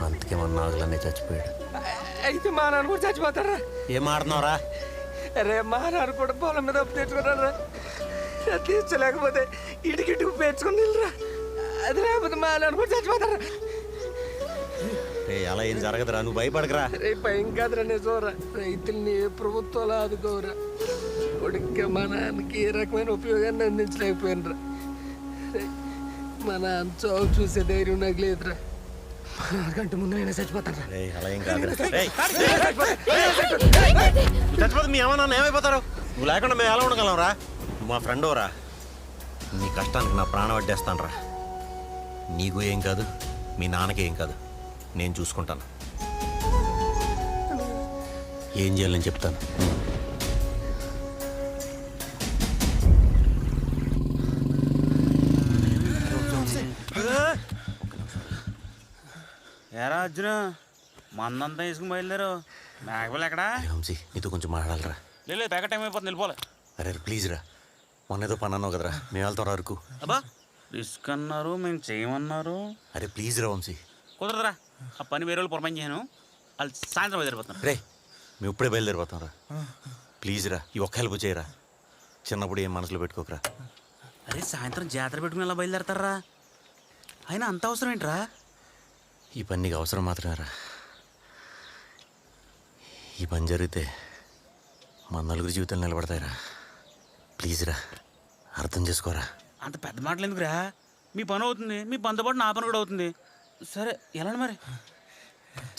అందుకే మన నాగులనే చచ్చిపోయాడు. అయితే మా నాన్న కూడా చచ్చిపోతారా? ఏం ఆడుతున్నావురా? అరే మా నాన్న కూడా పొలం మీద అప్పు తెచ్చుకున్నారా? తీర్చలేకపోతే ఇటుకిటుకు పేర్చుకుని నిల్రా. అది లేకపోతే మా నాన్న కూడా చచ్చిపోతారా? అలా ఏం జరగదురా, నువ్వు భయపడకరా. రేపు భయం కాదురా, నిజంరా. రైతుల్ని ఏ ప్రభుత్వాలు ఆదుకోరా. కొడుక మా నాన్నకి ఏ రకమైన ఉపయోగాన్ని అందించలేకపోయినరా. మా నాన్న చావు చూసే ధైర్యం నాకు లేదురా. మా నాన్నకంటే ముందు నేను చచ్చిపోతాను. అలా ఏం కాదురా. చచ్చిపోతే మీ అమ్మ నాన్న ఏమైపోతారు? నువ్వు లేకుండా మేము ఎలా ఉండగలం రా? నువ్వు మా ఫ్రెండ్ రా. నీ కష్టానికి నా ప్రాణం అడ్డేస్తాను రా. నీకు ఏం కాదు, మీ నాన్నకి ఏం కాదు, నేను చూసుకుంటాను. ఏం చేయాలని చెప్తాను. ఏరా అర్జున, మందంతా వేసుకుని బయలుదేరు. మేకపిల్ల ఎక్కడా? వంశీ, నీతో కొంచెం మాట్లాడాలరా. లేదు ప్యాకెట్ టైం అయిపోతుంది, వెళ్ళిపోలే. అరే ప్లీజ్ రా, మొన్న ఏదో పని అన్నావు కదరా, మేము వెళ్తాం రా అరకు. అబ్బా రిస్క్ అన్నారు, మేము చేయమన్నారు. అరే ప్లీజ్ రా వంశీ. కుదరదురా, ఆ పని వేరే వాళ్ళు పొరపని చేయను. వాళ్ళు సాయంత్రం బయలుదేరిపోతాను. రే మేము ఇప్పుడే బయలుదేరిపోతాం రా. ప్లీజ్ రా, ఈ ఒక్క హెల్ప్ చేయరా. చిన్నప్పుడు ఏం మనసులో పెట్టుకోకరా. అరే సాయంత్రం జాతర పెట్టుకుని ఎలా బయలుదేరతారా? అయినా అంత అవసరం ఏంట్రా? ఈ పని నీకు అవసరం మాత్రమే రా. ఈ పని జరిగితే మన నలుగురి జీవితాలు నిలబడతాయిరా. ప్లీజ్ రా, అర్థం చేసుకోరా. అంత పెద్ద మాటలు ఎందుకురా? మీ పని అవుతుంది, మీ పనితో పాటు నా పని కూడా అవుతుంది. సరే వెళ్ళండి మరి.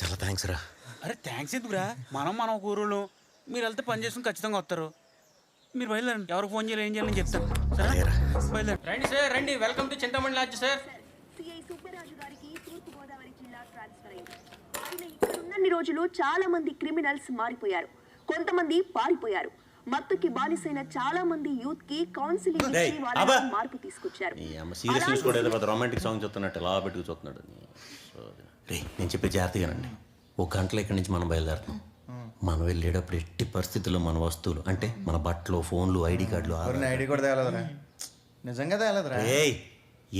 చాలా థ్యాంక్స్ రా. అరే థ్యాంక్స్ ఎందుకురా? మనం ఒక ఊరులో మీరు వెళ్తే పని చేసుకుని ఖచ్చితంగా వస్తారు. మీరు బయలుదేరండి. ఎవరికి ఫోన్ చేయాలి, ఏం చేయాలని చెప్తాను. సరే బయలుదేరండి. రండి సార్, రండి. Welcome to Chintamani lodge sir. CI Subbaraju గారికి తూర్పుగోదావరి జిల్లా ట్రాన్స్ఫర్ అయింది. ఆయన ఇక్కడ ఉన్నన్ని రోజులు చాలా మంది క్రిమినల్స్ మారిపోయారు, కొంతమంది పారిపోయారు. మత్తుకి బానిసైన చాలా మంది యూత్ కి కౌన్సిలింగ్ ఇచ్చి వాళ్ళ మార్పు తీసుకొచ్చారు. సీరియస్ న్యూస్ కూడా ఏదో రొమాంటిక్ సాంగ్ చూస్తున్నట్టు లా పెట్టుకు చూస్తున్నాడు. రే నేను చెప్పే జాగ్రత్తగానండి. ఒక గంటలో ఇక్కడి నుంచి మనం బయలుదేరుతాం. మనం వెళ్ళేటప్పుడు ఎట్టి పరిస్థితుల్లో మన వస్తువులు అంటే మన బట్టలు, ఫోన్లు, ఐడి కార్డులు, ఐడి కూడా తేలేదురా. నిజంగా తేలేదురా.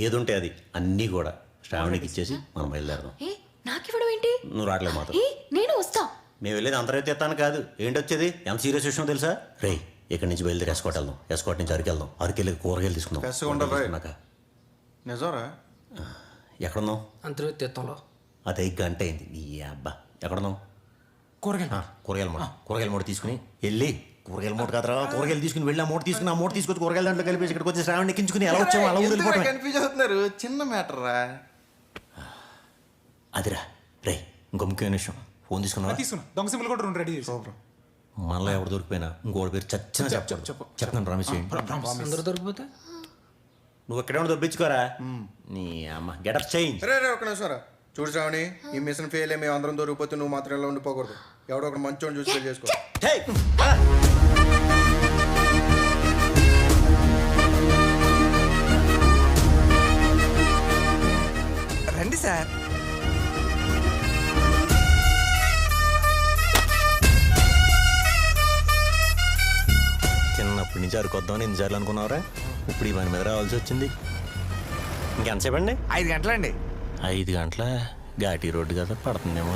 ఏదుంటే అది అన్నీ కూడా శ్రావణికి ఇచ్చేసి మనం బయలుదేరదాం. నాకివ్వడం ఏంటి? నువ్వు రావట్లేదు మాత్రం. నేను వస్తా. మేము వెళ్ళేది అంతరైతే ఎత్తాను కాదు. ఏంటి వచ్చేది? ఎంత సీరియస్ విషయం తెలుసా? రే ఇక్కడి నుంచి బయలుదేరి ఎస్కోట్ వెళ్దాం. ఎస్కోట్ నుంచి అరకు వెళ్దాం. అరకెళ్ళి కూరగాయలు తీసుకుందాం. నిజంరా? ఎక్కడున్నావు? అంతర్వేత్తంలో. అదే గంట అయింది. నీ అబ్బా ఎక్కడున్నావు? కూరగాయల మూట తీసుకుని వెళ్ళి, కూరగాయల మూట కాదురా, కూరగాయలు తీసుకుని వెళ్ళి ఆ మూట తీసుకుని ఆ మూట తీసుకొచ్చి కూరగాయల దాంట్లో కలిపేసి ఇక్కడికి వచ్చి శ్రావణ్ ఎక్కించుకుని ఎలా వచ్చాము అలా ఊరిపోతాం. కన్ఫ్యూజ్ అవుతున్నారు. చిన్న మ్యాటర్ రా. అదిరా రే, ఇంకో ముఖ్యమైన విషయం. ఫోన్ తీసుకున్నావా? దొంగ సింబల్ కూడా రెండు రెడీ చేసి మళ్ళీ ఎవరు దొరికిపోయినా ఇంకోటి పేరు చచ్చిన చెప్తాను ప్రామిస్ చేయండి. అందరూ దొరికిపోతే నువ్వు ఎక్కడే దొబ్బించుకోరా. నీ అమ్మ గెటప్ చేంజ్. రే ఒక నిమిషం రా. చూడు శ్రావణి, ఈ మిషన్ ఫెయిల్ మేము అందరం దొరికిపోతే నువ్వు మాత్రం ఇలా ఉండిపోకూడదు. ఎవడో ఒకటి మంచోని చూసి పెళ్లి చేసుకో. రండి సార్. చిన్నప్పటి నుంచి అరుకొద్దామని ఎన్నిసార్లు అనుకున్నావురా? ఇప్పుడు ఈ పని మీద రావాల్సి వచ్చింది. ఇంకెంతసేపు అండి? 5 గంటలండి. 5 గంటల ఘాటీ రోడ్డు కదా, పడుతుందేమో.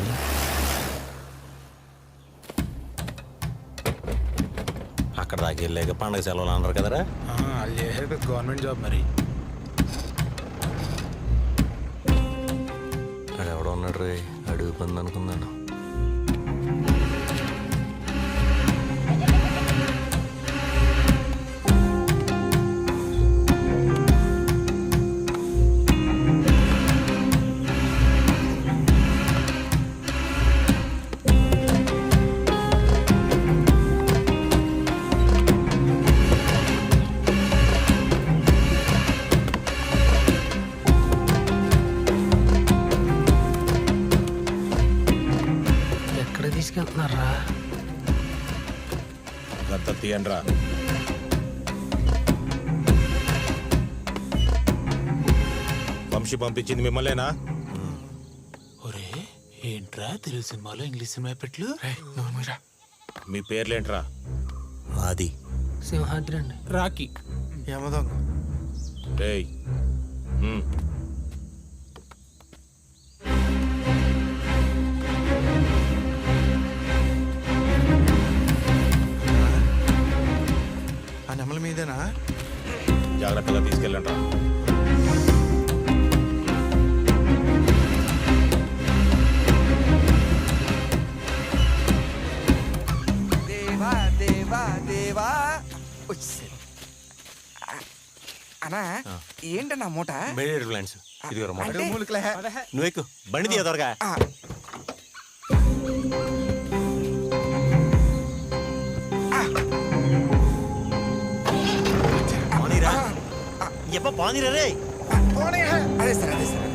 అక్కడ దాకా వెళ్ళాక పండగ సెలవులు అన్నారు కదరా. గవర్నమెంట్ జాబ్ మరి. అక్కడ ఎవడో ఉన్నాడు రే, అడుగు పంది అనుకున్నాను. గత్త తీయండ్రా. వంశీ పంపించింది మిమ్మల్నేనా? ఒరే ఏంట్రా తెలుగు సినిమాలో ఇంగ్లీష్ సినిమా పెట్లు మీ పేర్లేంట్రా? అది సింహాద్రి అండి. రాకీ యమదొంగ. రేయ్ ఆ నెమల మీదేనా? జాగ్రత్తగా తీసుకెళ్ళండి. దేవా దేవా దేవా వచ్చేసాడు. అన్నా ఏంటన్నా మూట? ప్లాన్స్ ఇది అంటే? నువ్వు ఎక్కు బండి తీయ త్వరగా. ఆ, పానీరా ఎప్ప పానీరా రే. పోనీ. అదే సార్ అదే సార్.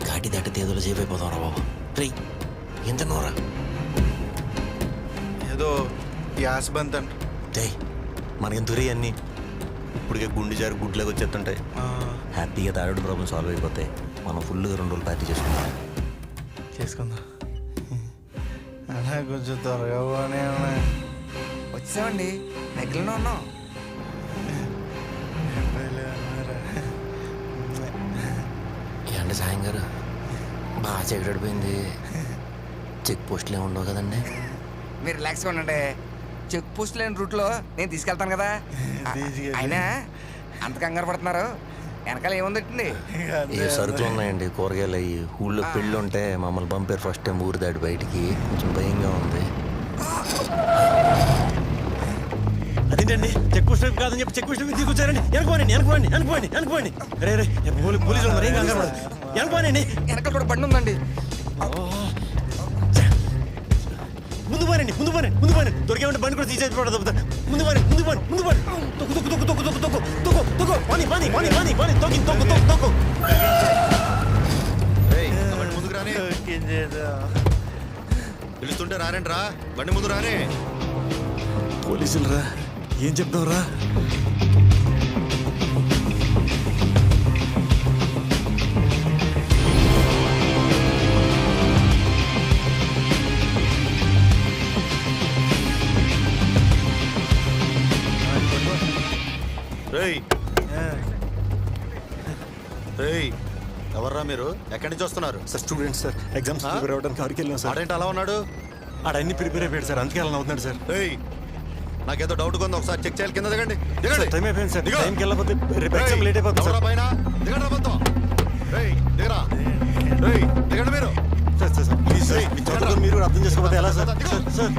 ఘాటి దాటి తేదోలు చేపైపోతాం రా బాబు. రే ఎంత నోరా ఏదో గ్యాస్ బంత్ అంట. రే మనకేం తురి అన్ని ఇప్పటికే గుండె జారి గుడ్లోకి వచ్చేస్తుంటాయి. హ్యాపీగా థైరాయిడ్ ప్రాబ్లమ్ సాల్వ్ అయిపోతాయి. మనం ఫుల్గా 2 రోజులు పార్టీ చేసుకుంటాం. చేసుకుందాం అలా కొంచెం త్వరగా పోనీ. వచ్చామండి దగ్గరలో ఉన్నాం. ఏంటి సాయం గారు బాగా చెగడిపోయింది. చెక్ పోస్టులు ఏమి ఉండవు కదండి. మీరు రిలాక్స్గా ఉండండి. చెక్ పోస్ట్ లేని రూట్లో నేను తీసుకెళ్తాను కదా. అయినా అంత కంగారు పడుతున్నారు. వెనకాల ఏముందండి? ఏ సరుకులు ఉన్నాయండి, కూరగాయలు అయ్యి. ఊళ్ళో పెళ్ళి ఉంటే మమ్మల్ని పంపారు ఫస్ట్ టైం ఊరు దాటి బయటికి. కొంచెం భయంగా ఉంది. అదేంటండి చెక్ పోస్ట్ వైపు కాదని చెప్పి చెక్ పోస్ట్ వైపు తీసుకొచ్చారండి. అనుకోండి. రే పోలీసులు ఉన్నారు, ఏం కంగారు పడదు. అనుకోనండి. వెనకాల కూడా బండి ఉందండి. ముందు పోనండి. దొరికేమంటే బండి కూడా తీసేసి పడదు. ముందు పోని. తొక్కు. పాని. తొక్కు. ముందుకు రాని. పిలుస్తుంటే రారేంట్రా, బండి ముందు రాని. పోలీసులు రా, ఏం చెప్తావు రా? ఎవర్రా మీరు? ఎక్కడి నుంచి వస్తున్నారు? Sir students sir, exams prepare అవ్వడానికి కారికి వెళ్ళాం సార్. ఆడేంటి అలా ఉన్నాడు? ఆడన్ని ప్రిపేర్ అయిపోయాడు సార్, అందుకే అలా అవుతున్నాడు సార్. నాకేదో డౌట్ ఉంది, ఒకసారి చెక్ చేయాలి. కింద దిగండి. టైం అయిపోయింది సార్. టైంకి వెళ్ళకపోతే రేపు ఎగ్జామ్ లేట్ అయిపోతుంది సార్. పైన దిగండి మొత్తం. దిగండి మీరు. సార్ ప్లీజ్ సార్, మీ చదువుకొని మీరు అర్థం చేసుకోకపోతే ఎలా సార్?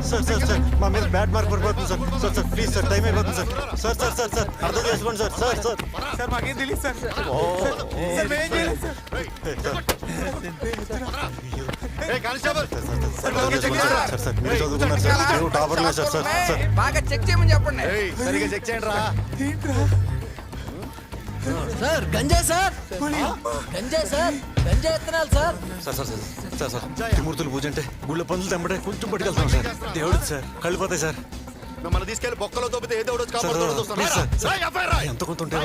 సార్ మా మీద బ్యాడ్ మార్క్ పడిపోతుంది సార్. ప్లీజ్ సార్, టైం అయిపోతుంది సార్. సార్ అర్థం చేసుకోండి సార్. మాకేం తెలియదు సార్. కానిస్టేబుల్ సార్ మీరు చదువుకున్నారు సార్, మీరు టాపర్ లేదు సార్. బాగా చెక్ చేయమని చెప్పండి. సరిగా చెక్ చేయండి రా. సార్ గంజాయి సార్. గంజాయి ఎత్తనాలి సార్. సార్ త్రిమూర్తులు పూజ అంటే గుళ్ళ పనులు తెంపడే కొంచెం పట్టుకెళ్తాం సార్. దేవుడు సార్, కళ్ళు పోతాయి సార్. మిమ్మల్ని తీసుకెళ్లి బొక్కలో తోపితే ఏ దేవుడు ఎంత కొంత ఉంటే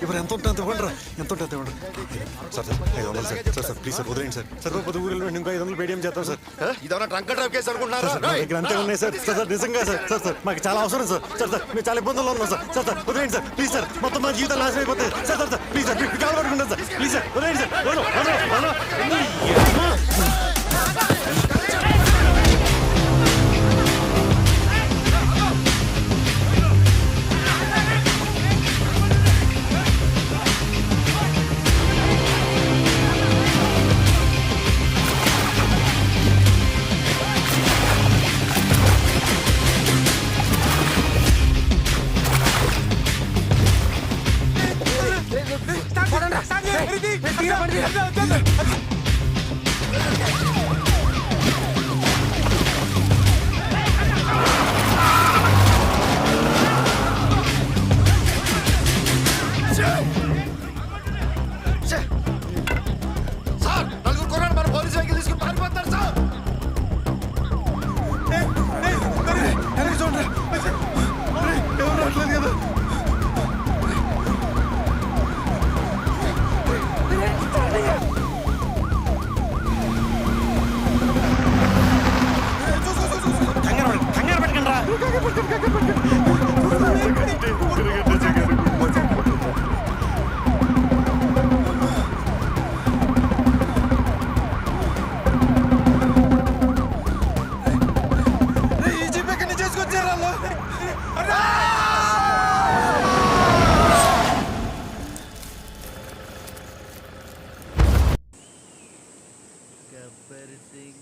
ఎవరు ఎంత ఉంటే అంత ఇవ్వండి రా. ఎంత ఉంటే అంత ఇవ్వండి సార్. 500 సార్. ప్లీజ్ సార్ వదిలేండి సార్. సార్ పొద్దు ఊరిలో ఇంకో 500 పేడిఎం చేస్తాం సార్. ఇదన్నా ట్రంక్ డ్రైవ్ కేసు అనుకుంటున్నారా? దగ్గర అంతే ఉన్నాయి సార్. నిజంగా సార్ మాకు చాలా అవసరం సార్. మేము చాలా ఇబ్బందుల్లో ఉన్నాం సార్. వదిలేండి సార్ ప్లీజ్ సార్. మొత్తం మా జీవితాలు నాశనం అయిపోతాయి సార్. ప్లీజ్ సార్, కాలు పట్టుకుంటాను సార్. ప్లీజ్ సార్ వదిలేండి సార్.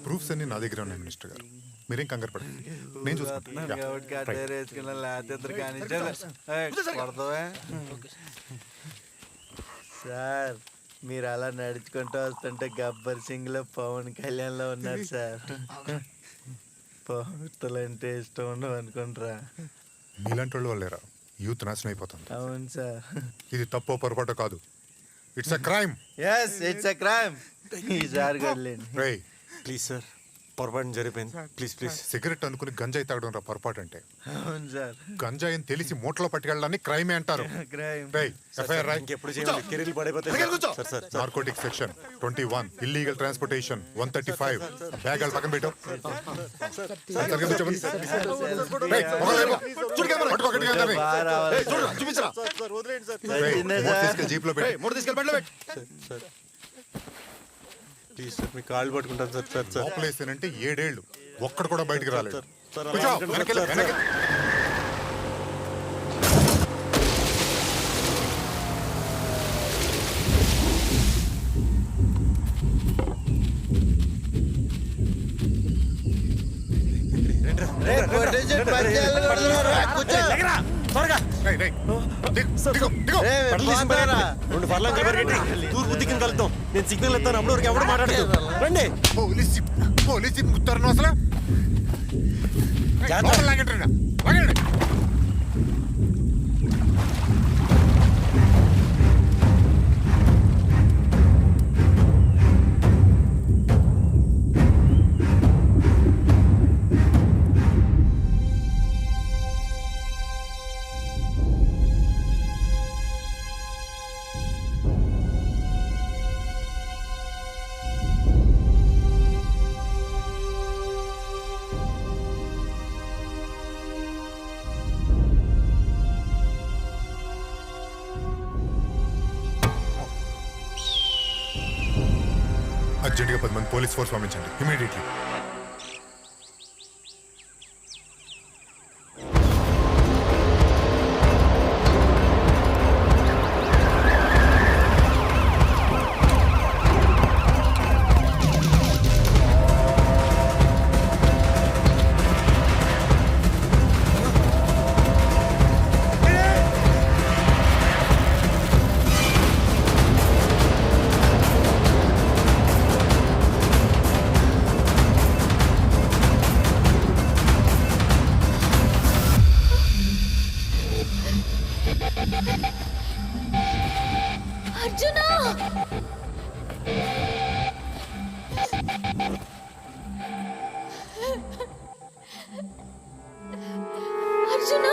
ప్రూఫ్స్ అన్ని నా దగ్గర ఉన్నాయి మినిస్టర్ గారు, మీరేం కంగారు పడండి, నేను చూసుకుంటాను. సార్ మీరు అలా నడుచుకుంటూ వస్తుంటే గబ్బర్ సింగ్ లో పవన్ కళ్యాణ్ లో ఉన్నారు సార్. పవర్తలు అంటే ఇష్టం ఉండవు అనుకుంటారా? మీలాంటి వాళ్ళు వాళ్ళేరా యూత్ నాశనం అయిపోతుంది. అవును సార్. ఇది తప్పో పొరపాటు కాదు, it's a crime. Yes it's a crime. ఈసారి కొడలేండి. రేయ్ ప్లీజ్ సార్, పొరపాటు జరిగిపోయింది, ప్లీజ్ ప్లీజ్. సిగరెట్ అనుకుని గంజాయి తాగడం రా పొరపాటు అంటే. అవును సార్. గంజాయి అని తెలిసి మూటలో పట్టుకెళ్ళడాన్ని క్రైమే అంటారు. క్రైమ్. రేయ్ ఎఫ్ఐఆర్ రాయ్. ఇంకెప్పుడు చేయాలి, కెరీర్లు పడైపోతాయి sir. Sir narcotic section 21, illegal transportation 135. Bag పక్కన పెట్టు. జీప్ లో ప్లీజ్ సార్, మీ కాళ్ళు పట్టుకుంటాను సార్. సార్ సార్ లోపలేసానంటే 7 ఏళ్ళు ఒక్కడు కూడా బయటికి రాలేదు. సార్ కూర్చో, వెనక్కి వెళ్ళు, వెనక్కి. రేయ్, రేయ్, దిగు, దిగు. రెండు ఫర్లాంగులు పరిగెట్టి తూర్పు దిక్కుని కలుద్దాం. నేను సిగ్నల్ ఇస్తాను, అప్పుడు వరకు ఎవరు మాట్లాడదు. రండి. పోలీసు ముత్తారు అసలు. లోపల లాగండి, లాగండి. అర్జెంట్గా 10 మంది పోలీస్ ఫోర్స్ పంపించండి ఇమీడియట్లీ. అర్జున! అర్జున!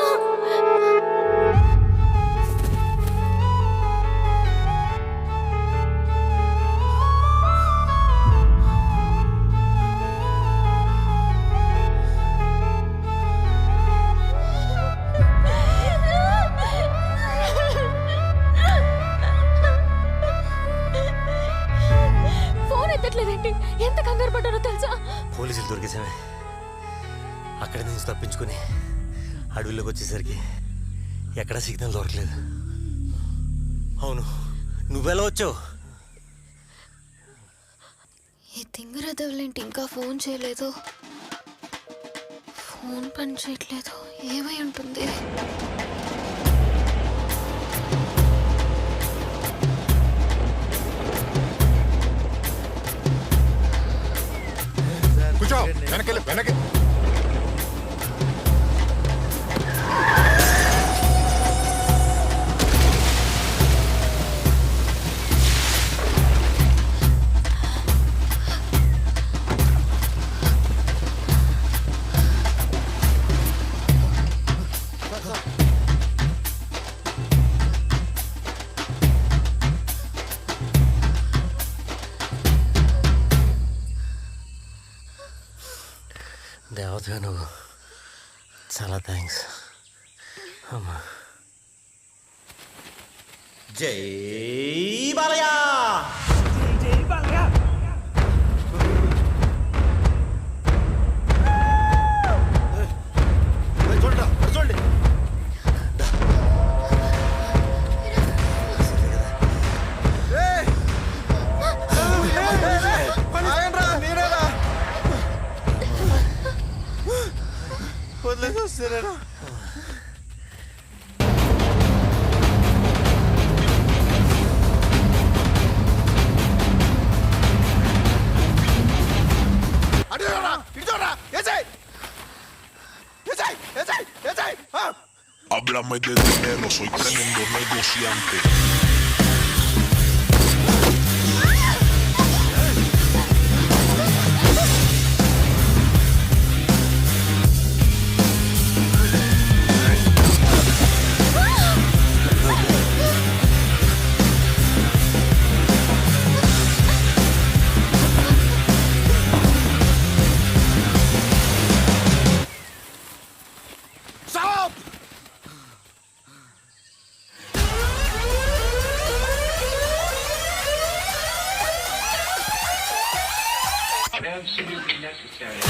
ఎంత కంగారు పడ్డానో తెలుసా? పోలీసులు దొరికేసామే. అక్కడి నుంచి తప్పించుకొని అడవిలోకి వచ్చేసరికి ఎక్కడా సిగ్నల్ దొరకలేదు. అవును, నువ్వెలా వచ్చావు? ఈ తింగరదవులేంటి ఇంకా ఫోన్ చేయలేదు? ఫోన్ పని చేయట్లేదు, ఏమై ఉంటుంది? కూర్చో, వెనక్కి వెనక్కి. దేవతగా నువ్వు, చాలా థ్యాంక్స్ అమ్మా. జై బాలయ్య! జై బాలయ్య! చూడండి. నేనే వస్తున్నాను. Háblame de dinero, soy tremendo negociante. Absolutely necessary.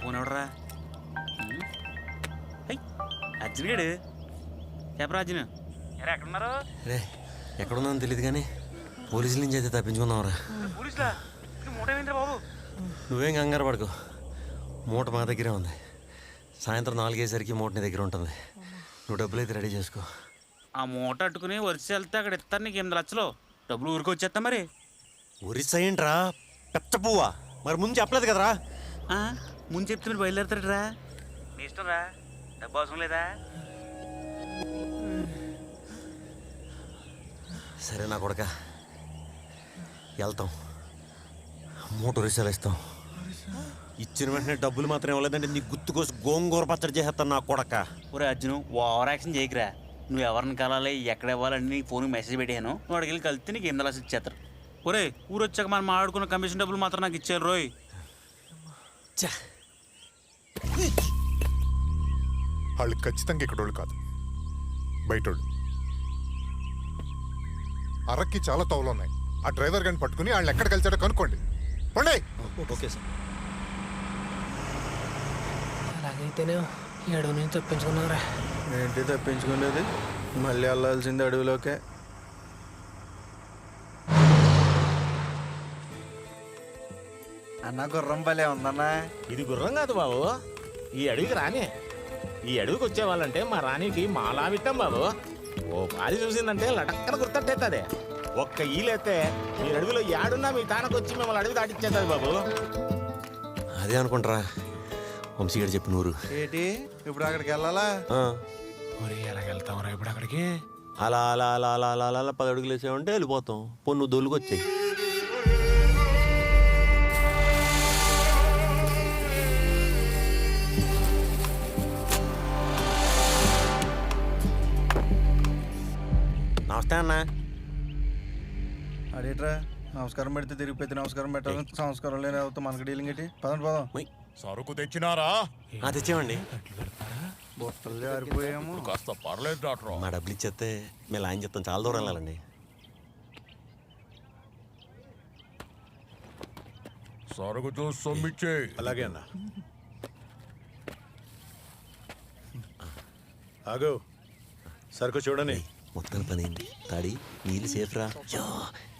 Phone ఎవడరా? అర్జున్ గడు చెప్పరా అర్జున్, ఎక్కడున్నారు? రే ఎక్కడున్నాను తెలియదు కానీ పోలీసుల నుంచి అయితే తప్పించుకుందాంరా. పోలీసులా? మూట ఏంట్రా బాబు? నువ్వేం కంగారు పడుకో, మూట మా దగ్గరే ఉంది. సాయంత్రం 4 అయ్యేసరికి మూట నీ దగ్గర ఉంటుంది. నువ్వు డబ్బులు అయితే రెడీ చేసుకో. ఆ మూట అట్టుకుని వరిసి వెళ్తే అక్కడ ఇస్తారు నీకు 8 లక్షలు. డబ్బులు ఊరికి వచ్చేస్తా మరి. ఒరిస్సా ఏంట్రా పెద్ద పువ్వా? మరి ముందు చెప్పలేదు కదరా. ముందు చెప్తే మీరు బయలుదేరతాడరా? నీ ఇష్టం రా, డబ్బు అవసరం లేదా? సరే నా కొడక, వెళ్తాం. మూట ఒరిస్సాలు ఇస్తాం. ఇచ్చిన వెంటనే డబ్బులు మాత్రం ఇవ్వలేదంటే నీ గుర్తుకోసి గోంగూర పచ్చడి చేసేస్తాను నా కొడక. ఒరే అర్జును, ఓవర్ యాక్షన్ చేయకురా. నువ్వు ఎవరిని కలాలి, ఎక్కడ ఇవ్వాలని నీకు ఫోన్కి మెసేజ్ పెట్టాను. నువ్వు అడిగి వెళ్ళి కలిస్తే నీకు 8 లక్షలు ఇచ్చేస్తారు. ఒరే ఊరు వచ్చాక మనం మాట్లాడుకున్న కమిషన్ డబ్బులు మాత్రం నాకు ఇచ్చారు రోయ్. వాళ్ళు ఖచ్చితంగా ఇక్కడోళ్ళు కాదు, బయటోళ్ళు. అరక్కి చాలా తోవలు ఉన్నాయి. ఆ డ్రైవర్ గాని పట్టుకుని వాళ్ళని ఎక్కడ కలిసాడో కనుక్కోండి. పండే. Okay sir. అలాగైతేనే ఈ అడవి నుంచి తప్పించుకున్నారా? ఏంటి తప్పించుకునేది? మళ్ళీ వెళ్ళాల్సింది అడవిలోకే. అన్న గుర్రం భలే ఉందన్నా. ఇది గుర్రం కాదు బాబు, ఈ అడవికి రాని. ఈ అడవికి వచ్చేవాళ్ళంటే మా రాణికి మాలా విట్టాం బాబు. ఓ పారి చూసిందంటే లటక్కన గుర్తట్టేస్తుంది. ఒక్క ఈలైతే మీరు అడవిలో ఏడున్నా మీ తానకొచ్చి మిమ్మల్ని అడవి దాటిచ్చేస్తుంది బాబు. అదే అనుకుంటారా వంశీగారు చెప్పిన ఊరు. ఏంటి ఇప్పుడు అక్కడికి వెళ్ళాలా? ఎలాగెళ్తామరా ఇప్పుడు అక్కడికి? అలా అలా అలా అలా అలా అలా 10 అడుగులు వేసామంటే వెళ్ళిపోతాం. పొన్ను దొల్లుకొచ్చాయి. నమస్తే అన్న. అడేట్రా నమస్కారం పెడితే తిరిగిపోతే నమస్కారం పెట్టాలి. సంస్కారం లేని అవుతా మనకి డీలింగ్ ఏంటి? పదండి పదం. సరుకు తెచ్చినారా? తెచ్చామండి. బొట్టలు జారిపోయాము. కాస్త పర్లేదు డాక్టర్. మా డబ్బులు ఇచ్చేస్తే మేము ఆయన చెప్తాం. చాలా దూరం వెళ్ళాలండి. సరుకు చూసి సొమ్మిచ్చే. అలాగే అన్న. ఆగు, సరుకు చూడని. మొత్తం పని అయింది. తాడి నీళ్ళు సేఫ్ రా.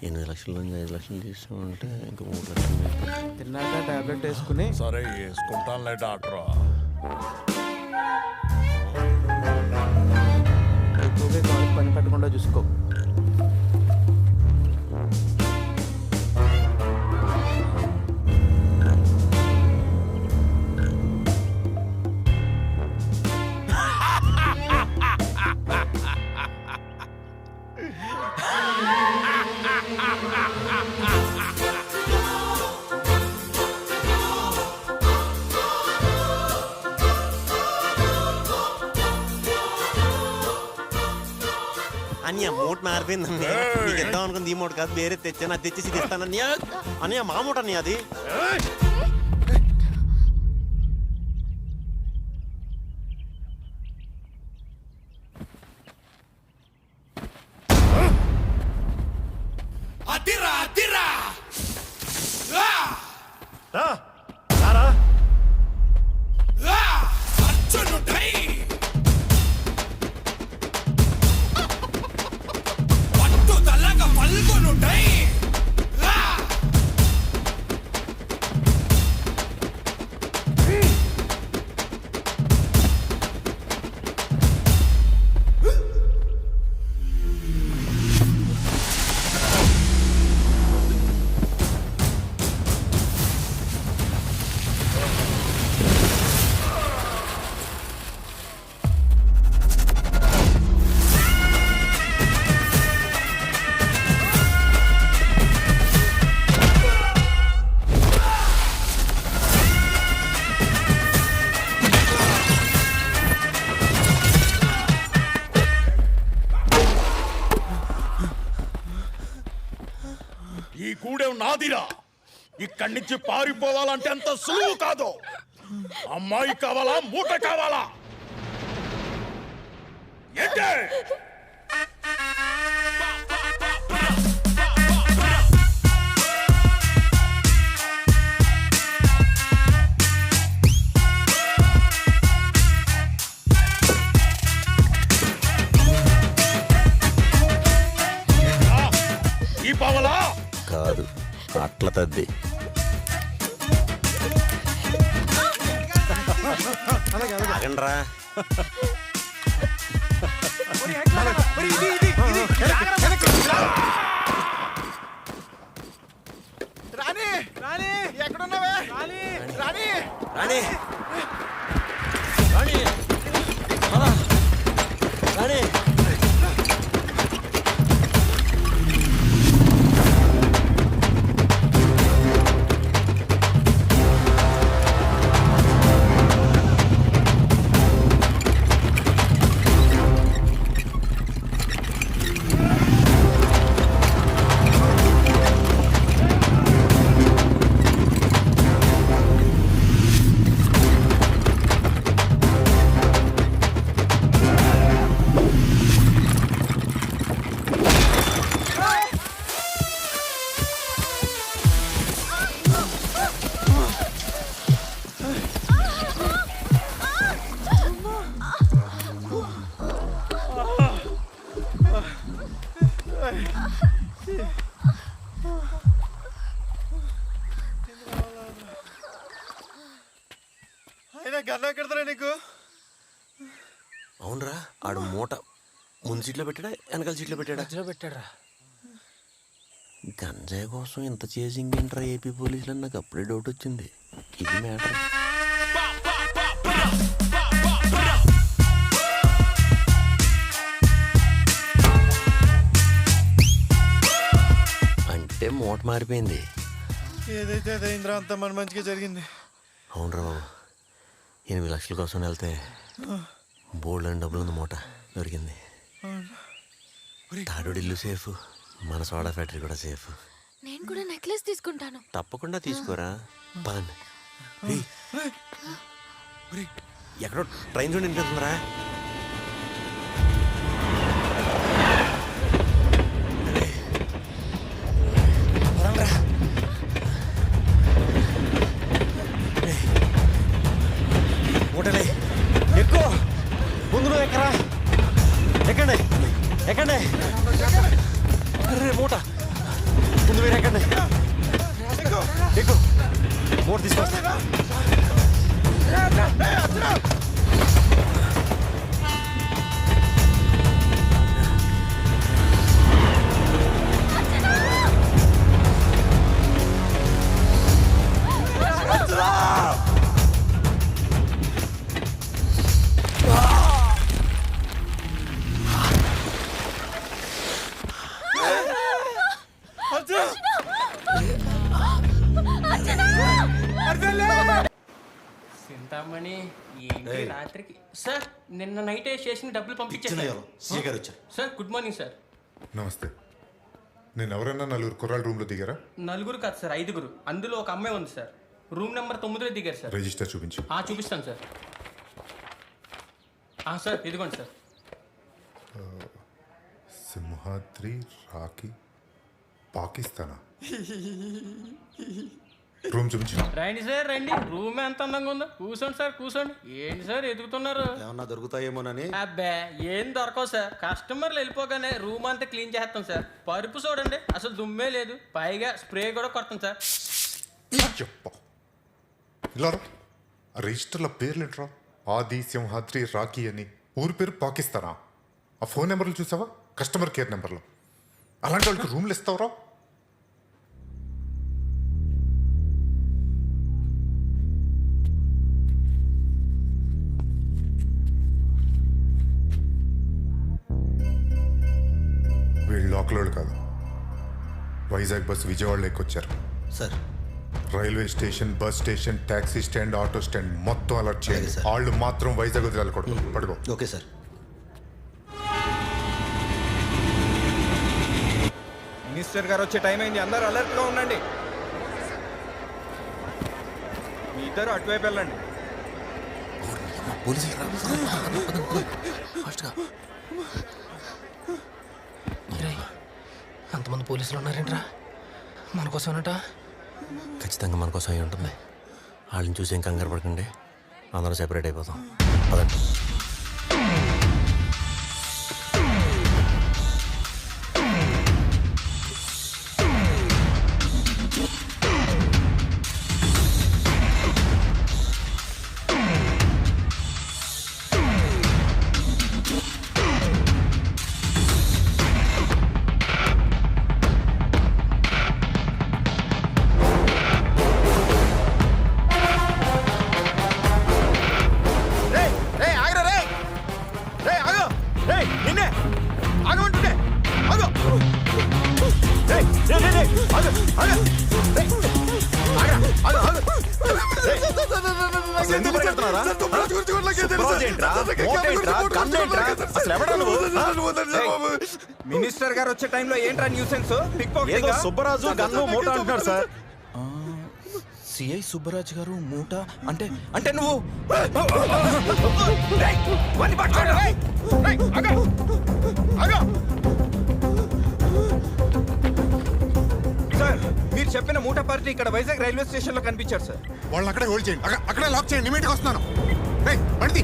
8 లక్షల నుంచి 5 లక్షలు తీసుకుంటే ఇంకా 3 లక్షలు తిన్నాక టాబ్లెట్ వేసుకుని. సరే వేసుకుంటానులే డాక్టర్. నువ్వే కావాలి పని పెట్టకుండా చూసుకో. అని ఆ మూట మారిపోయిందండి. నీకు ఇద్దాం అనుకుంది ఈ మూట కాదు, వేరే తెచ్చాను. అది తెచ్చేసి ఇస్తానని అని మా మూట అని అది. ఈ గూడెం నాదిరా. ఇక్కడి నుంచి పారిపోవాలంటే అంత సులువు కాదు. అమ్మాయి కావాలా, మూట కావాలా? ఏంటే? ఈ పావలా కాదు, అట్ల తద్ది. ఆగండ్రా. రాణి రాణి ఎక్కడున్నావే? రాణి రాణి రాణి రాణి రాణి అయినా గన్న ఎక్కడతారా నీకు? అవునరా, ఆడు మూట ముందు సీట్లో పెట్టాడా వెనకాల సీట్లో పెట్టాడా? మధ్యలో పెట్టాడురా. గంజాయి కోసం ఇంత చేసింగ్ ఏంట్రా ఏపీ పోలీసులు అని నాకు అప్పుడే డౌట్ వచ్చింది. ఇది మ్యాటర్. అంటే మూట మారిపోయింది. ఏదైతే అదైందిరా, అంత మన మంచిగా జరిగింది. అవునరా బాబు, 8 లక్షల కోసం వెళ్తే బోల్డ్ అని డబ్బులు ఉంది, మూట దొరికింది. తాడు ఇల్లు సేఫ్, మన సోడా ఫ్యాక్టరీ కూడా సేఫ్. నేను కూడా నెక్లెస్ తీసుకుంటాను. తప్పకుండా తీసుకోరా. పదండి. ఎక్కడో ట్రైన్ చూడండి వినిపిస్తుందిరా. మూటలే ఎక్కువ ముందు నువ్వు ఎక్కరా. ఎక్కండి ఎక్కండి. అరే మూట ముందు మీరు ఎక్కండి. ఎక్కువ మూట తీసుకొస్తా. చింతామణి ఏంటి రాత్రికి సార్ నిన్న నైట్ స్టేషన్ డబ్బులు పంపించారు సార్. Good morning sir. నమస్తే. నేను ఎవరైనా నలుగురు కుర్రాళ్ళు రూమ్లో దిగారా? నలుగురు కాదు సార్, 5గురు. అందులో ఒక అమ్మాయి ఉంది సార్. రూమ్ నెంబర్ 9లో దిగారు సార్. రిజిస్టర్ చూపించు. చూపిస్తాను సార్. సార్ ఇదిగోండి సార్. సింహాద్రి రాఖీ పాకిస్తానా? రూమ్ చూపించు. రండి సార్ రండి. రూమ్ ఎంత అందంగా ఉందో. కూర్చోండి సార్ కూర్చోండి. ఏంటి సార్ ఎదుగుతున్నారు? ఏమన్నా దొరుకుతాయేమోనని. అబ్బే ఏం దొరకవు సార్. కస్టమర్లు వెళ్ళిపోగానే రూమ్ అంతా క్లీన్ చేస్తాం సార్. పరుపు చూడండి అసలు దుమ్మే లేదు. పైగా స్ప్రే కూడా కొడతాం సార్. ఇలా ఆ రిజిస్టర్లో పేర్లు ఏంట్రా? ఆది సింహాద్రి రాఖీ అని. ఊరి పేరు పాకిస్తానా? ఆ ఫోన్ నెంబర్లు చూసావా? కస్టమర్ కేర్ నెంబర్లో. అలాంటి వాళ్ళకి రూమ్లు ఇస్తావరా? వీళ్ళు లోకలోళ్ళు కాదు. వైజాగ్ బస్సు విజయవాడలో ఎక్కొచ్చారు సార్. Railway station, bus station, taxi stand, auto stand మొత్తం అలర్ట్ చేయండి. వాళ్ళు మాత్రం వైజాగ్ వదిలేకూడదు. పడుకో. Okay sir. మినిస్టర్ గారు వచ్చే టైం అయింది. అందరూ అలర్ట్గా ఉండండి. మీ ఇద్దరు అటువైపు వెళ్ళండి. అంతమంది పోలీసులు ఉన్నారేంట్రా? మన కోసమేనట? ఖచ్చితంగా మన కోసం అయి ఉంటుంది. వాళ్ళని చూసి ఏం కంగారు పడకండి. అందరూ సెపరేట్ అయిపోతాం. పదండి. మినిస్టర్ గారు వచ్చే టైంలో ఏంట్రా న్యూసెన్స్? సుబ్బరాజు గన్ను మూట అంటున్నారు సార్. సిఐ సుబ్బరాజు గారు మూట అంటే అంటే నువ్వు సార్, మీరు చెప్పిన మూట పార్టీ ఇక్కడ వైజాగ్ రైల్వే స్టేషన్ లో కనిపించారు సార్. వాళ్ళు అక్కడే హోల్డ్ చేయండి. అక్కడే లాక్ చేయండి. ఇమీడియట్గా వస్తున్నాను. పడితే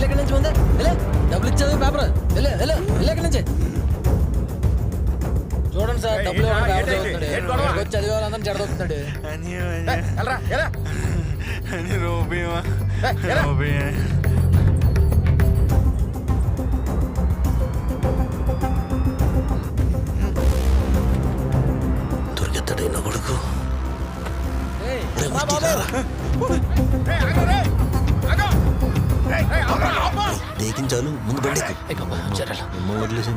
ఎక్కడి నుంచి ఉంది? డబ్బులు ఇచ్చేది పేపర్. ఎక్కడి నుంచి చూడండి సార్. డబ్బులు వచ్చి చదివే వాళ్ళందరం చెడదవుతున్నాడు. దొరికెత్తాడు నా కొడుకు. దేకించాలు ముందు బండికి మిమ్మల్ని వదిలేసి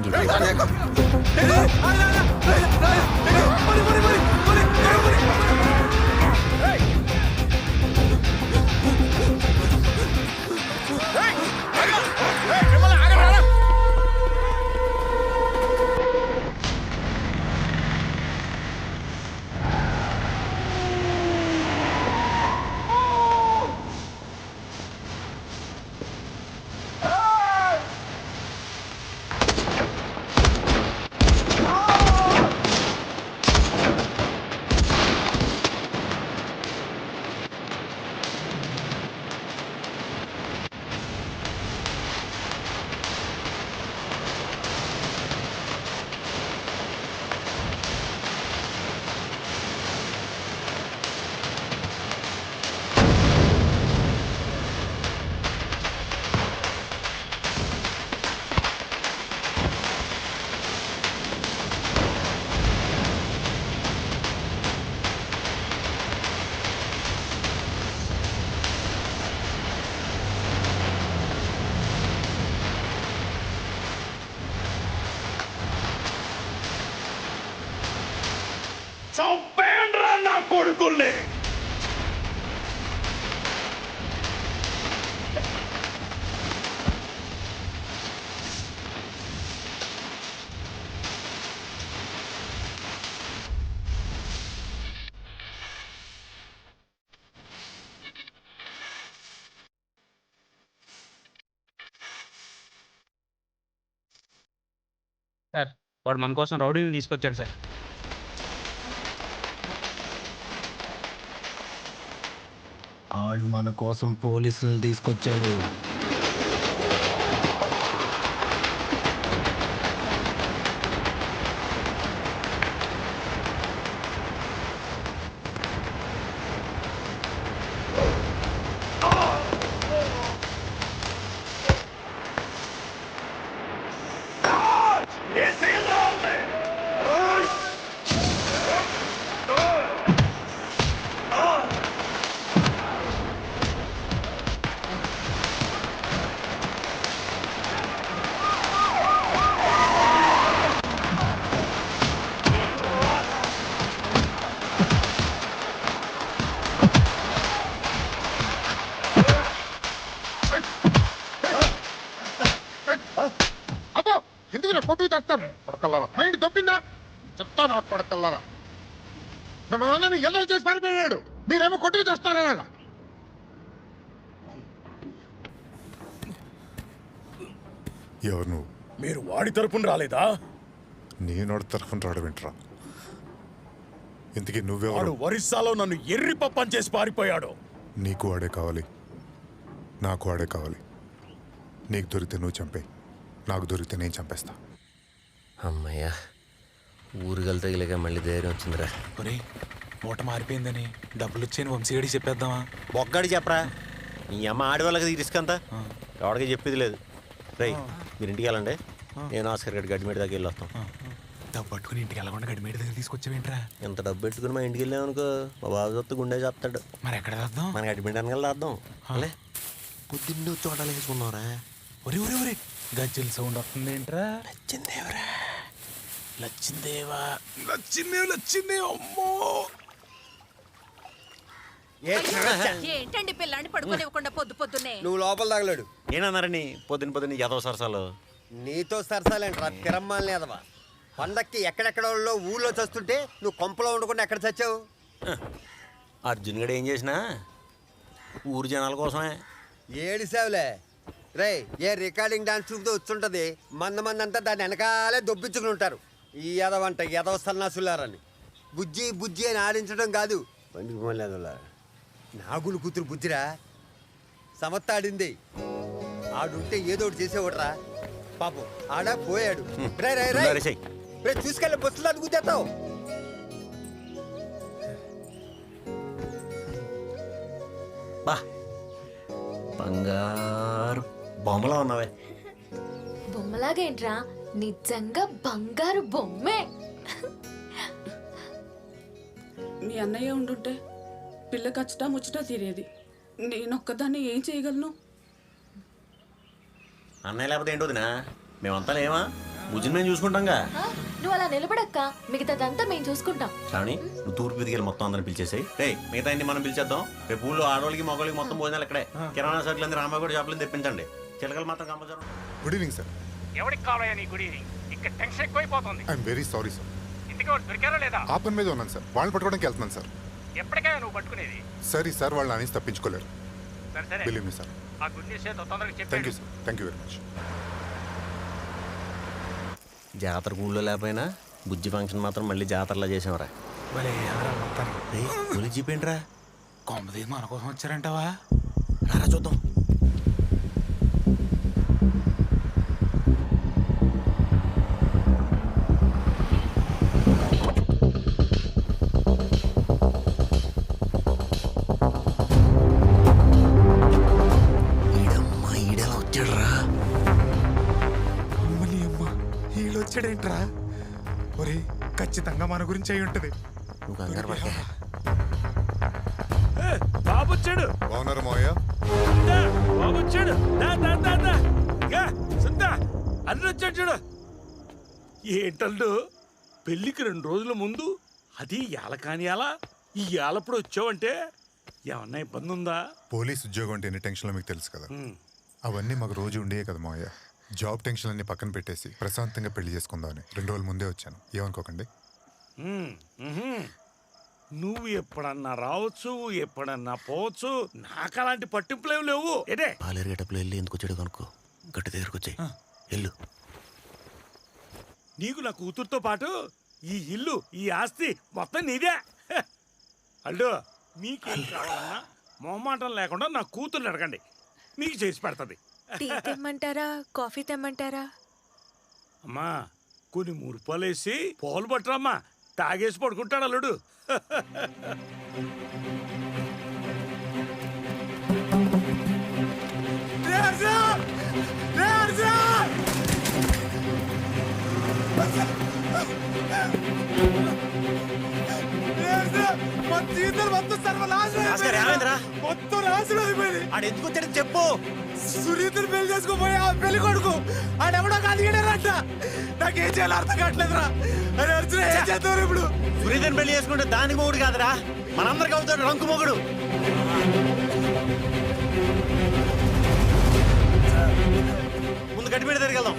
చంపేయండిరా నా కొడుకుల్ని. సార్ వాడు మన కోసం రౌడీని తీసుకొచ్చాడు సార్. ఆడు మన కోసం పోలీసులు తీసుకొచ్చాడు. కొట్టు తెస్తాను పడకల్లారా మైండ్ దొబ్బిందా చెప్తాను పడకల్లారా మా అన్నని ఎలా చేసి పారిపోయాడు మీరేమో కొట్టుకు తెస్తారా ఎవరు నువ్వు మీరు వాడి తరపున రాలేదా? నేను వాడి తరఫున రావడమేంట్రా ఇంతకీ నువ్వెవరు? వాడు ఒరిస్సాలో నన్ను ఎర్రి పప్పని చేసి పారిపోయాడు. నీకు వాడే కావాలి నాకు వాడే కావాలి. నీకు దొరికితే నువ్వు చంపే నాకు దొరికితే నేను చంపేస్తా. అమ్మయ్యా ఊరిగలు తగిలేక మళ్ళీ ధైర్యం వచ్చిందిరా. ఒరే మూట మారిపోయిందని డబ్బులు వచ్చాయని వంశీగడి చెప్పేద్దామా? బొగ్గాడి చెప్పరా నీ అమ్మ ఆడవాళ్ళకి ఈ రిస్క్ అంతా ఎవడికి చెప్పేది లేదు. రై మీరు ఇంటికి వెళ్ళండి నేను ఆస్కర్ గడ్డి గడ్డిమేడి దగ్గర వెళ్ళి వస్తాం. డబ్బు పట్టుకుని ఇంటికి వెళ్ళకుండా గడ్డిమేడి దగ్గర తీసుకొచ్చావేంట్రా? ఎంత డబ్బు పెట్టుకుని మా ఇంటికి వెళ్ళామనుకో మా బాబు చొత్తు గుండె చేస్తాడు. మరి ఎక్కడ వేద్దాం? మన గడ్డిమేడి వెనకాల వేద్దాం. అలే పొద్దున్నే చోటాలు వేసుకున్నావురా. ఒరే ఒరే ఒరే గజ్జల సౌండ్ వస్తుంది ఏంట్రా? లచ్చిందేవరా లచ్చిందేవా లచ్చిందే అమ్మో. ఏంటండి పిల్లాన్ని పడుకోనివ్వకుండా పొద్దున్నే నువ్వు లోపల తగలేడు ఏనన్నారని పొద్దున్న యాదవ సరసాలు. నీతో సరసాలేంట్రా తిరమ్మాలని ఎదవా. పండక్కి ఎక్కడెక్కడో ఊళ్ళో చస్తుంటే నువ్వు కొంపలో ఉండకుండా ఎక్కడ చచ్చావు? అర్జున్ గడు ఏం చేసినా ఊరు జనాల కోసమే. ఏడిసావులే రే. ఏ రికార్డింగ్ డాన్స్ చూపుతూ వచ్చుంటది మంది అంతా దాన్ని వెనకాలే దొబ్బించుకుని ఉంటారు. ఈ ఎదవంట ఎదవ సన్నాసులారని బుజ్జి బుజ్జి అని ఆడించడం కాదు. పండుగ పోలేదులా నాగులు కూతురు బుజ్జిరా సమత్తాడింది. ఆడుంటే ఏదో ఒకటి చేసేవాడురా పాపం. ఆడ పోయాడు. రే రే రే రే చూసుకెళ్ళి బస్సులో అదుగుతావు. బా బంగారు బొమ్మలా ఉన్నావే. బొమ్మలాగేంట్రా నిజంగా బంగారు బొమ్మే. మీ అన్నయ్య ఉండుంటే పిల్ల ఖచ్చితంగా ముచ్చట తీరేది. నేనొక్కదాన్ని ఏం చేయగలను? అన్నయ్య లేకపోతే ఏంటి వదినా మేమంతా లేమా బుజ్జిని మేము చూసుకుంటాంగా. నువ్వు అలా నిలబడక్క మిగతాదంతా మేము చూసుకుంటాం. శ్రావణి నువ్వు తూర్పు దిగిలి మొత్తం అందరిని పిలిచేసాయి. రే మిగతా అన్ని మనం పిలిచేద్దాం. రేపు ఊళ్ళో ఆడవాళ్ళకి మగవాళ్ళకి మొత్తం భోజనాలు ఇక్కడే. కిరాణా సరుకులు అంది రామగూడ షాపులు తెప్పించండి. చిలకలు మాత్రం కంపల్సరీ. Good evening sir. ఎవరికి కావాలయ్యా నీ గుడి? ఇక్కడ టెన్షన్ ఎక్కువైపోతుంది. I'm very sorry sir. ఇంటికి వాడు దొరికారా లేదా? ఆ పని మీద ఉన్నాను సార్. వాళ్ళని పట్టుకోవడానికి వెళ్తున్నాను సార్. ఎప్పటికైనా నువ్వు పట్టుకునేది? సరే సార్ వాళ్ళు అనేసి తప్పించుకోలేరు. సరే సరే బిలీవ్ మీ సార్. ఆ గుడ్ న్యూస్ తొందరగా చెప్పు. Thank you sir. Thank you very much. జాతర ఊళ్ళో లేకపోయినా బుజ్జి ఫంక్షన్ మాత్రం మళ్ళీ జాతరలా చేసాంరా. జీపేంట్రా కొంపది మన కోసం వచ్చారంటావా? రారా చూద్దాం. ఈడమ్మా ఈడెలా వచ్చాడురా? వచ్చాడేంట్రా? ఒరే ఖచ్చితంగా మన గురించి అయి ఉంటది. నువ్వు కంగారు పడతా. బాబు వచ్చాడు. బాగున్నారు మావయ్య? బాబు వచ్చాడు. అన్ని వచ్చాడు చూడు. ఏంటల్లు పెళ్లికి 2 రోజుల ముందు అది ఇవాళ కాని అలా ఈ ఏళ్ళప్పుడు వచ్చావంటే ఏమన్నా ఇబ్బంది ఉందా? పోలీస్ ఉద్యోగం అంటే ఎన్ని టెన్షన్లో మీకు తెలుసు కదా. అవన్నీ మాకు రోజు ఉండేవి కదా మావయ్య. జాబ్ టెన్షన్ అన్ని పక్కన పెట్టేసి ప్రశాంతంగా పెళ్లి చేసుకుందామని 2 రోజుల ముందే వచ్చాను. ఏమనుకోకండి. నువ్వు ఎప్పుడన్నా రావచ్చు, ఎప్పుడన్నా పోవచ్చు. నాకు అలాంటి పట్టింపులు ఏమి లేవు. ఏదే పాలేరుగేటప్పుడు వెళ్ళి ఎందుకు వచ్చాడు కనుక్కో. గట్టి దగ్గరకు వచ్చాయి వెళ్ళు. నీకు నా కూతురుతో పాటు ఈ ఇల్లు, ఈ ఆస్తి మొత్తం నీదే. అల్లు మీకేం కావాలన్నా మొహమాటం లేకుండా నా కూతుర్ని అడగండి, మీకు చేసి పెడతది. టీ తెమ్మంటారా, కాఫీ తెమ్మంటారా? అమ్మా కొన్ని మురుపాలేసి పాలు పట్టరమ్మా, తాగేసి పడుకుంటాడు అల్లుడు. ఎందుకు వచ్చాడు చెప్పు. సునీతను పెళ్లి చేసుకోపోయి ఆ పెళ్లి కొడుకు ఆడెవడో కాదిగాడారంట. నాకేం చేయాలో అర్థం కావట్లేదురా. అరే అర్జున ఏం చేద్దాం ఇప్పుడు? సునీతను పెళ్లి చేసుకుంటే దానికి మొగుడు కాదురా, మనందరికి అవుతాడు రంకు మొగుడు. ముందు గట్టి మీద తిరిగెళ్దాం.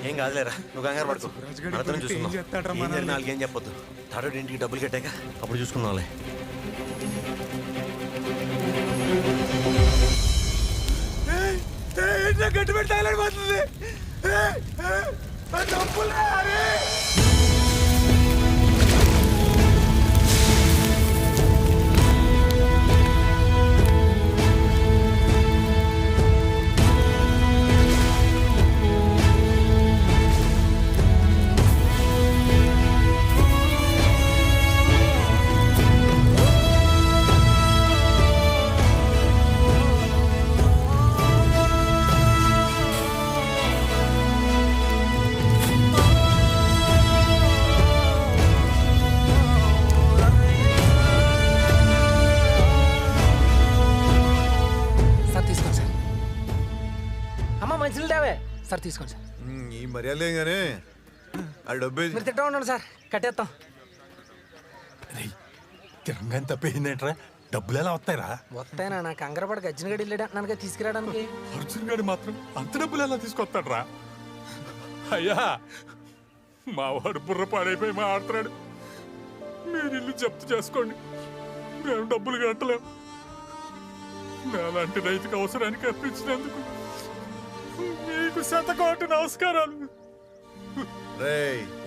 ఏం కాదులేరా, నువ్వు కంగారు పడుకో. మనతో చూసుకుందాం. నాలుగేం చెప్పొద్దు. తాడు ఇంటికి డబ్బులు కట్టాక అప్పుడు చూసుకుందాంలే. గట్టి పెట్టి తగలడిపోతుంది. సార్ తీసుకోండి సార్. ఈ మర్యాద కానీ ఆ డబ్బు మీరు తిట్టా ఉండండి సార్, కట్టేస్తాం. తిరంగా తప్పేందేంట్రా, డబ్బులు ఎలా వస్తాయిరా? వస్తాయినా నాకు కంగరపడి గజ్జిన గడి వెళ్ళాడు నన్ను తీసుకురావడానికి. అర్జున్ గారి మాత్రం అంత డబ్బులు ఎలా తీసుకొస్తాడ్రా? అయ్యా మా వాడు బుర్ర పాడైపోయి మా ఆడుతున్నాడు. మీరు ఇల్లు జప్తు చేసుకోండి, మేము డబ్బులు కట్టలేం. నాలాంటి రైతుకు అవసరానికి అర్పించినందుకు మీకు శతకోటి నమస్కారాలు.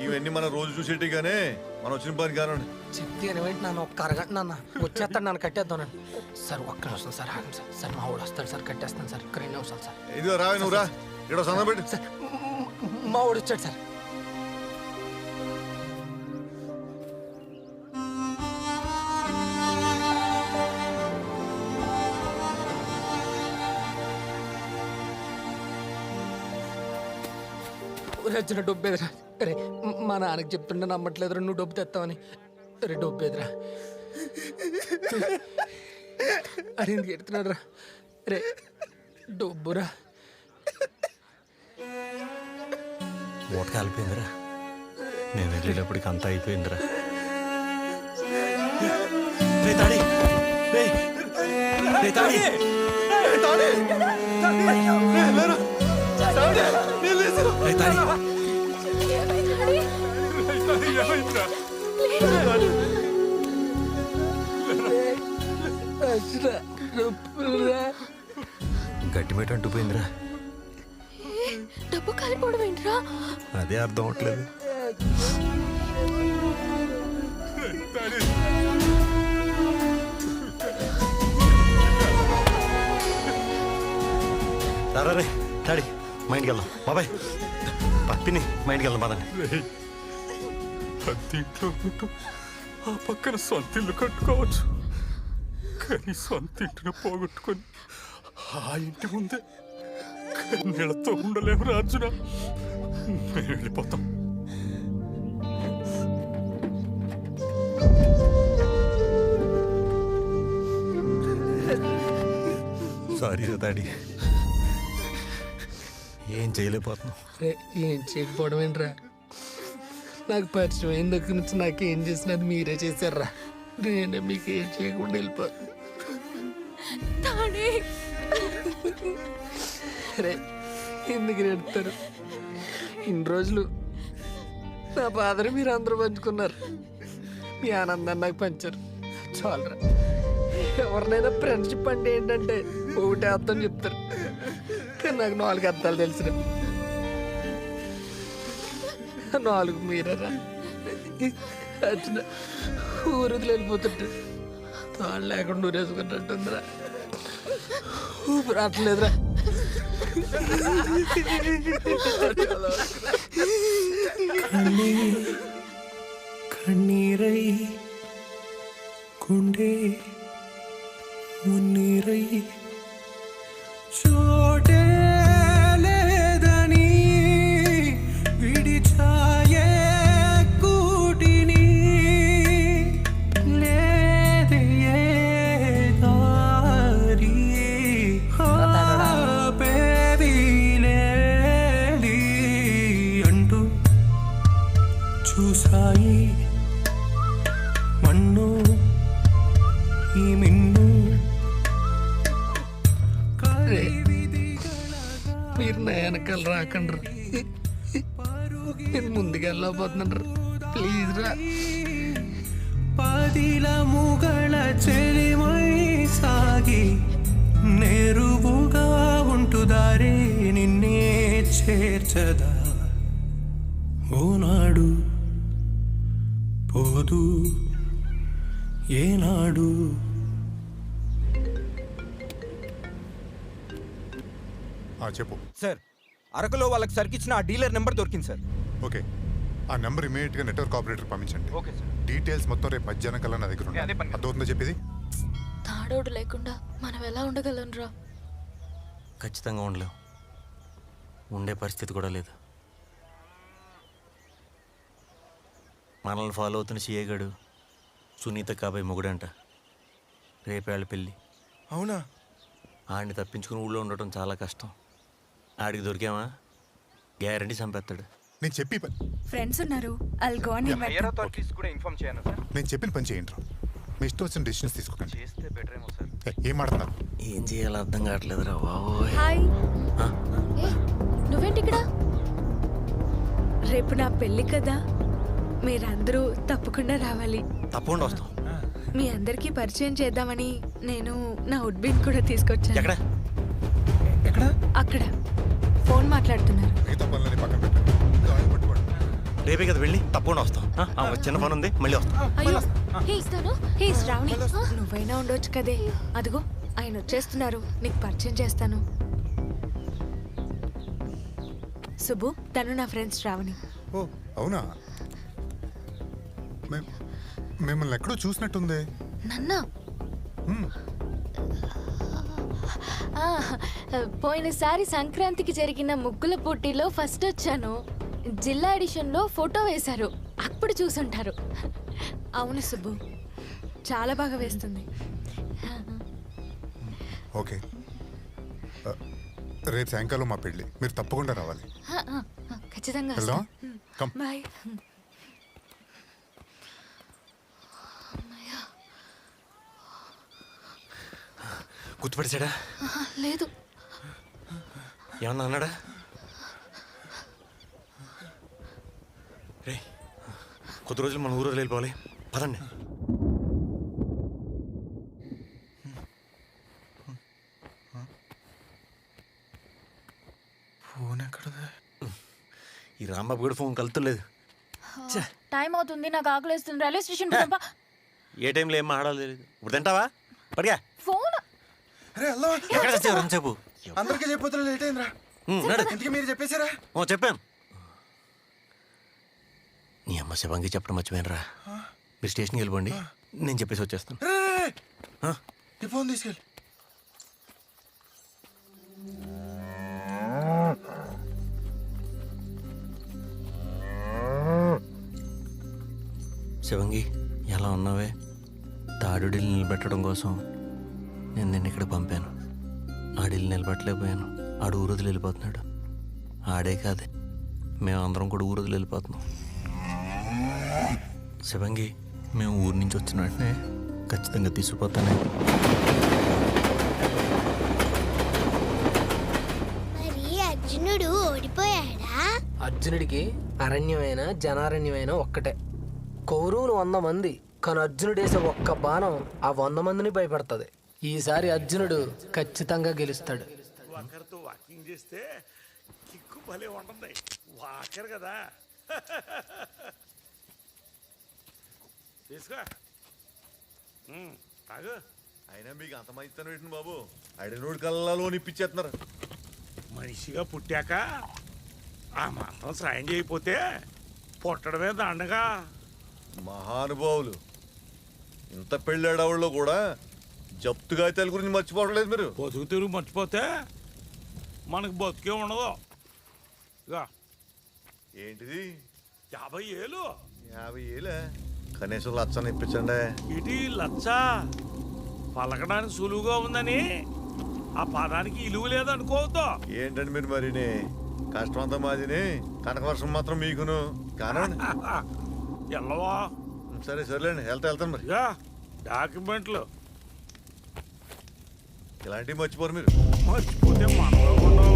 ఇవన్నీ మనం రోజు చూసేటి గానే మనం వచ్చిన పని కానండి. చెప్తే వెంట నన్ను ఒక్క అరగంట నాన్న వచ్చేస్తాడు, నన్ను కట్టేద్దానండి సార్. ఒక్క నిమిషం సార్, ఆగండి సార్. సార్ మా వాడు వస్తాడు సార్, కట్టేస్తాను సార్. ఒక 2 నిమిషాలు సార్. ఇదిగో రా, నువ్వు రా, ఇక్కడ సంద పెట్టి. సార్ మా వాడు వచ్చాడు సార్. రచ్చిన డబ్బు ఎదురా. అరే మా నాన్నకి చెప్తుంటే నమ్మట్లేదురా, నువ్వు డబ్బు తెస్తావని. అరే డబ్బు ఎదురా. అరే ఎందుకు ఎడుతున్నాడు రా. రే డబ్బురా. మూట కాలిపోయిందిరా, నేను వెళ్ళేటప్పటికి అంతా అయిపోయిందిరా. గట్టిమేట అంటుపోయిందిరా. డబ్బు కాలిపోవడం ఏంట్రా? అదే అర్థం అవట్లేదు. రే డాడీ మా ఇంటికి వెళ్దాం. బాబాయ్ పప్పిని మా ఇంటికి వెళ్దాం పదండి. అద్దెంట్లో ఉంటూ ఆ పక్కన సొంత ఇల్లు కట్టుకోవచ్చు, కానీ సొంత ఇంటిని పోగొట్టుకొని ఆ ఇంటి ముందే కన్నీళ్లతో ఉండలేము రాజున. మేము వెళ్ళిపోతాం. సారీ రా డాడీ, ఏం చేయలేకపోతున్నాం. ఏం చేయకపోవడం ఏంట్రా, నాకు పరిచయం అయిన దగ్గర నుంచి నాకేం చేసినది మీరే చేశారా. నేనే మీకు ఏం చేయకుండా వెళ్ళిపోతాను. రే ఎందుకు ఎడతారు? ఇన్ని రోజులు నా బాధని మీరు అందరూ పంచుకున్నారు, మీ ఆనందాన్ని నాకు పంచారు. చాలరా. ఎవరినైనా ఫ్రెండ్షిప్ అంటే ఏంటంటే ఒకటే అర్థం చెప్తారు, కానీ నాకు 4 అర్థాలు తెలిసిన 4 మీరేరా. వచ్చిన ఊరుదులు వెళ్ళిపోతుంటే తాళ్ళు లేకుండా ఊరేసుకున్నట్టుందిరా. ఊపిరి రావట్లేదురా. కన్నీరై గుండె మున్నీరై చోటే లేదని విడిచాయే కూటిని లేదే దారి ఆపేది లేది అంటూ చూసాయి మన్ను ఈ మిన్ను. మీరు నా వెనకాల రాకండ్రు, నేను ముందుకు వెళ్ళబోతున్నాను. ప్లీజ్ రా. పదిల ముగళ చెలిమై సాగి నేరువుగా ఉంటుదారే నిన్నే చేర్చదా ఓనాడు పోదు ఏనాడు. చెప్పు సార్, అరకులో వాళ్ళకి సరికిచ్చిన ఆ డీలర్ నెంబర్ దొరికింది సార్. ఓకే, ఆ నెంబర్ ఇమీడియట్గా నెట్వర్క్ ఆపరేటర్ పంపించండి. Okay sir. డీటెయిల్స్ మొత్తం రేపు మధ్యాహ్నం కల్లా నా దగ్గర ఉన్నాయి. అర్థమవుతుందో చెప్పేది? తాడోడు లేకుండా మనం ఎలా ఉండగలంరా? ఖచ్చితంగా ఉండలేం, ఉండే పరిస్థితి కూడా లేదు. మనల్ని ఫాలో అవుతున్న సిఏగాడు సునీత కాబోయే మొగుడంట. రేపేళ్ళ పెళ్ళి. అవునా? ఆడిని తప్పించుకుని ఊళ్ళో ఉండటం చాలా కష్టం. ఆడికి దొరికామా గ్యారంటీ చంపేస్తాడు. నేను చెప్పి ఫ్రెండ్స్ ఉన్నారు, I'll go and invite them. కూడా ఇన్ఫార్మ్ చేయను సార్. నేను చెప్పిన పని చేయండి. మీ ఇష్టం వచ్చిన డెసిషన్స్ తీసుకోకండి. చేస్తే బెటర్ ఏమో సార్. ఏం ఆడుతున్నారు? ఏం చేయాలో అర్థం కావట్లేదురా బాబోయ్. హాయ్. ఏ నువ్వేంటి ఇక్కడ? రేపు నా పెళ్లి కదా, మీరందరూ తప్పకుండా రావాలి. తప్పకుండా వస్తాం. మీ అందరికీ పరిచయం చేద్దామని నేను నా ఉడ్బిన్ కూడా తీసుకొచ్చాను. ఎక్కడ? అక్కడ ఫోన్ మాట్లాడుతున్నారు. మిగతా పనులని పక్కన పెట్టండి. రేపే కదా వెళ్ళి తప్పకుండా వస్తాం. చిన్న పని ఉంది, మళ్ళీ వస్తాం. అయ్యో, హే శ్రావణి, నువ్వైనా ఉండొచ్చు కదే. అదిగో ఆయన వచ్చేస్తున్నారు, నీకు పరిచయం చేస్తాను. సుబ్బు, తను నా ఫ్రెండ్ శ్రావణి. ఓ అవునా? మిమ్మల్ని ఎక్కడో చూసినట్టుంది. నన్నా? పోయినసారి సంక్రాంతికి జరిగిన ముగ్గుల పోటీలో ఫస్ట్ వచ్చాను. జిల్లా ఎడిషన్లో ఫోటో వేశారు, అప్పుడు చూసుంటారు. అవును సుబ్బు, చాలా బాగా వేస్తుంది. ఓకే, రేపు సాయంకాలం మా పెళ్ళి, మీరు తప్పకుండా రావాలి. ఖచ్చితంగా. వెళ్దాం. కమ్. బాయ్. గుర్తుపడిచాడా? లేదు. ఏమన్నా అన్నాడా? రే, కొద్ది రోజులు మన ఊరు వెళ్ళిపోవాలి, పదండి. ఫోన్ ఎక్కడదా? ఈ రాంబాబు కూడా ఫోన్ కలుతులేదు. టైం అవుతుంది, నాకు ఆకలిస్తుంది. రైల్వే స్టేషన్ ఏ టైంలో ఏం మాట్లాడాలి తెలియదు. ఇప్పుడు తింటావా? పడిగా ఫోన్. ఎక్కడ వచ్చావు? చెప్పు. అందరికీ చెప్పొద్దు, లేట్ అయిందిరా. ఇంతకీ మీరు చెప్పేశారా? చెప్పాను. నీ అమ్మ శివంగి చెప్పడం మర్చిపోయాను రా. మీరు స్టేషన్కి వెళ్ళిపోండి, నేను చెప్పేసి వచ్చేస్తాను. ఈ ఫోన్ తీసుకెళ్ళి. శివంగి, ఎలా ఉన్నావే? తాడుడిల్ని నిలబెట్టడం కోసం నేను నిన్న ఇక్కడ పంపాను. ఆడిల్ని నిలబెట్టలేకపోయాను. ఆడు ఊరుదులు వెళ్ళిపోతున్నాడు. ఆడే కాదే, మేమందరం కూడా ఊరుదులు వెళ్ళిపోతున్నాం. శివంగి మేము ఊరి నుంచి వచ్చిన వెంటనే ఖచ్చితంగా తీసుకుపోతానే. మరి అర్జునుడు ఓడిపోయాడా? అర్జునుడికి అరణ్యమైన జనారణ్యమైన ఒక్కటే. కౌరవులు 100 మంది, కానీ అర్జునుడేసే ఒక్క బాణం ఆ 100 మందిని భయపడుతుంది. ఈసారి అర్జునుడు ఖచ్చితంగా గెలుస్తాడు. ఒకరితో వాకింగ్ చేస్తే కిక్కు భలే ఉంటుంది. వాకర్ కదా. తీసుకో తాగు. అయినా మీకు అంత మంచి పెట్టిన బాబు అడినోడు కళ్ళలో నిప్పించేస్తున్నారు. మనిషిగా పుట్టాక ఆ మాత్రం సాయం చేయకపోతే పుట్టడమే దండగా. మహానుభావులు ఇంత పెళ్ళాడవాళ్ళు కూడా జప్తు కాగితాల గురించి మర్చిపోవట్లేదు మీరు. బతుకు తిరుగు మర్చిపోతే మనకు బతుకే ఉండదు. ఏంటిది 50 ఏళ్ళు? 50 ఏళ్ళే? కనీసం లచ్చని ఇప్పించండి. ఇటీ లచ్చ పలకడానికి సులువుగా ఉందని ఆ పదానికి ఇలువ లేదనుకోవద్దు. ఏంటండి మీరు మరిని కష్టమంతా మాదిని, కనకవర్షం మాత్రం మీకును కానండి. ఎల్లవా? సరే సరేలేండి, వెళ్తాను మరి. డాక్యుమెంట్లు ఇలాంటివి మర్చిపోరు మీరు. మర్చిపోతే మనలో ఉండవు.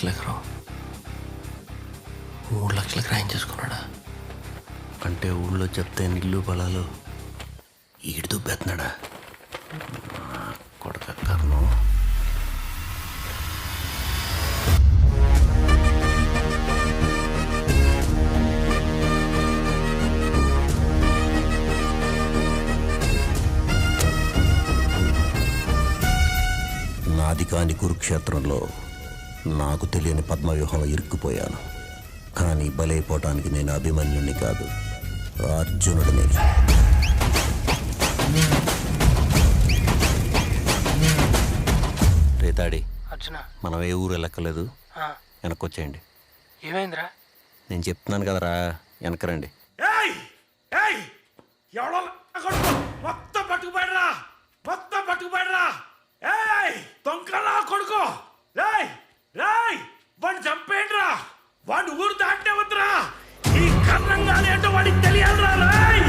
ఎకరం 3 లక్షలకు రాయం చేసుకున్నాడా? అంటే ఊళ్ళో చెప్తే ఇల్లు పొలాలు ఈడు దుబ్బెత్తున్నాడా? కొడక కర్ణం. నాది కాని కురుక్షేత్రంలో నాకు తెలియని పద్మవ్యూహంలో ఇరుక్కుపోయాను. కానీ బలైపోవటానికి నేను అభిమన్యుణ్ణి కాదు, అర్జునుడిని. రేతాడి అర్జున, మనం ఏ ఊరు వెళ్ళక్కర్లేదు, వెనక్కొచ్చేయండి. ఏమైందిరా? నేను చెప్తున్నాను కదరా, వెనకరండి. మొత్తం పట్టుకుపోయినరా, మొత్తం పట్టుకుపోయినరా. తొంకలా కొడుకో, రాయ్ రాయ్ వాడిని చంపేయండిరా. వాడు ఊరు దాటే వద్దురా. ఈ కర్ణంగా ఏంటో వాడికి తెలియాలిరా. రాయ్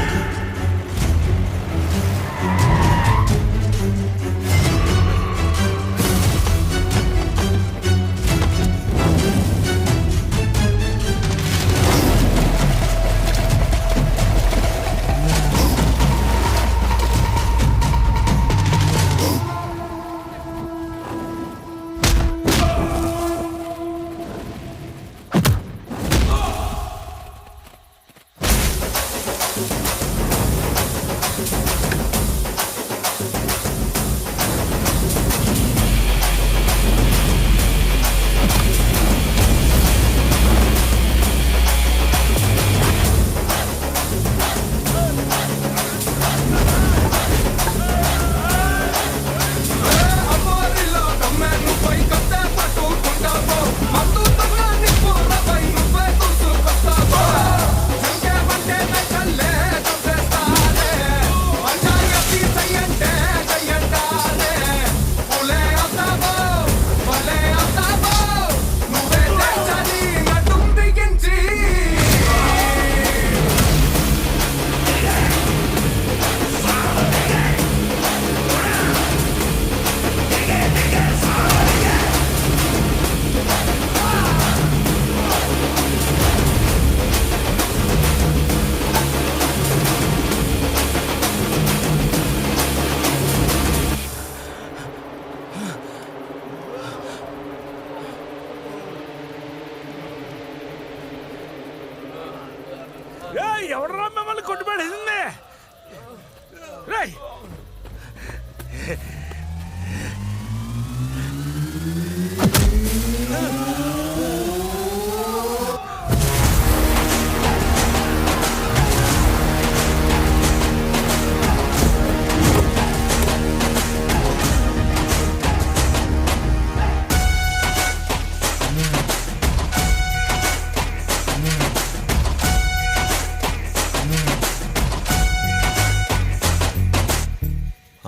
రేయ్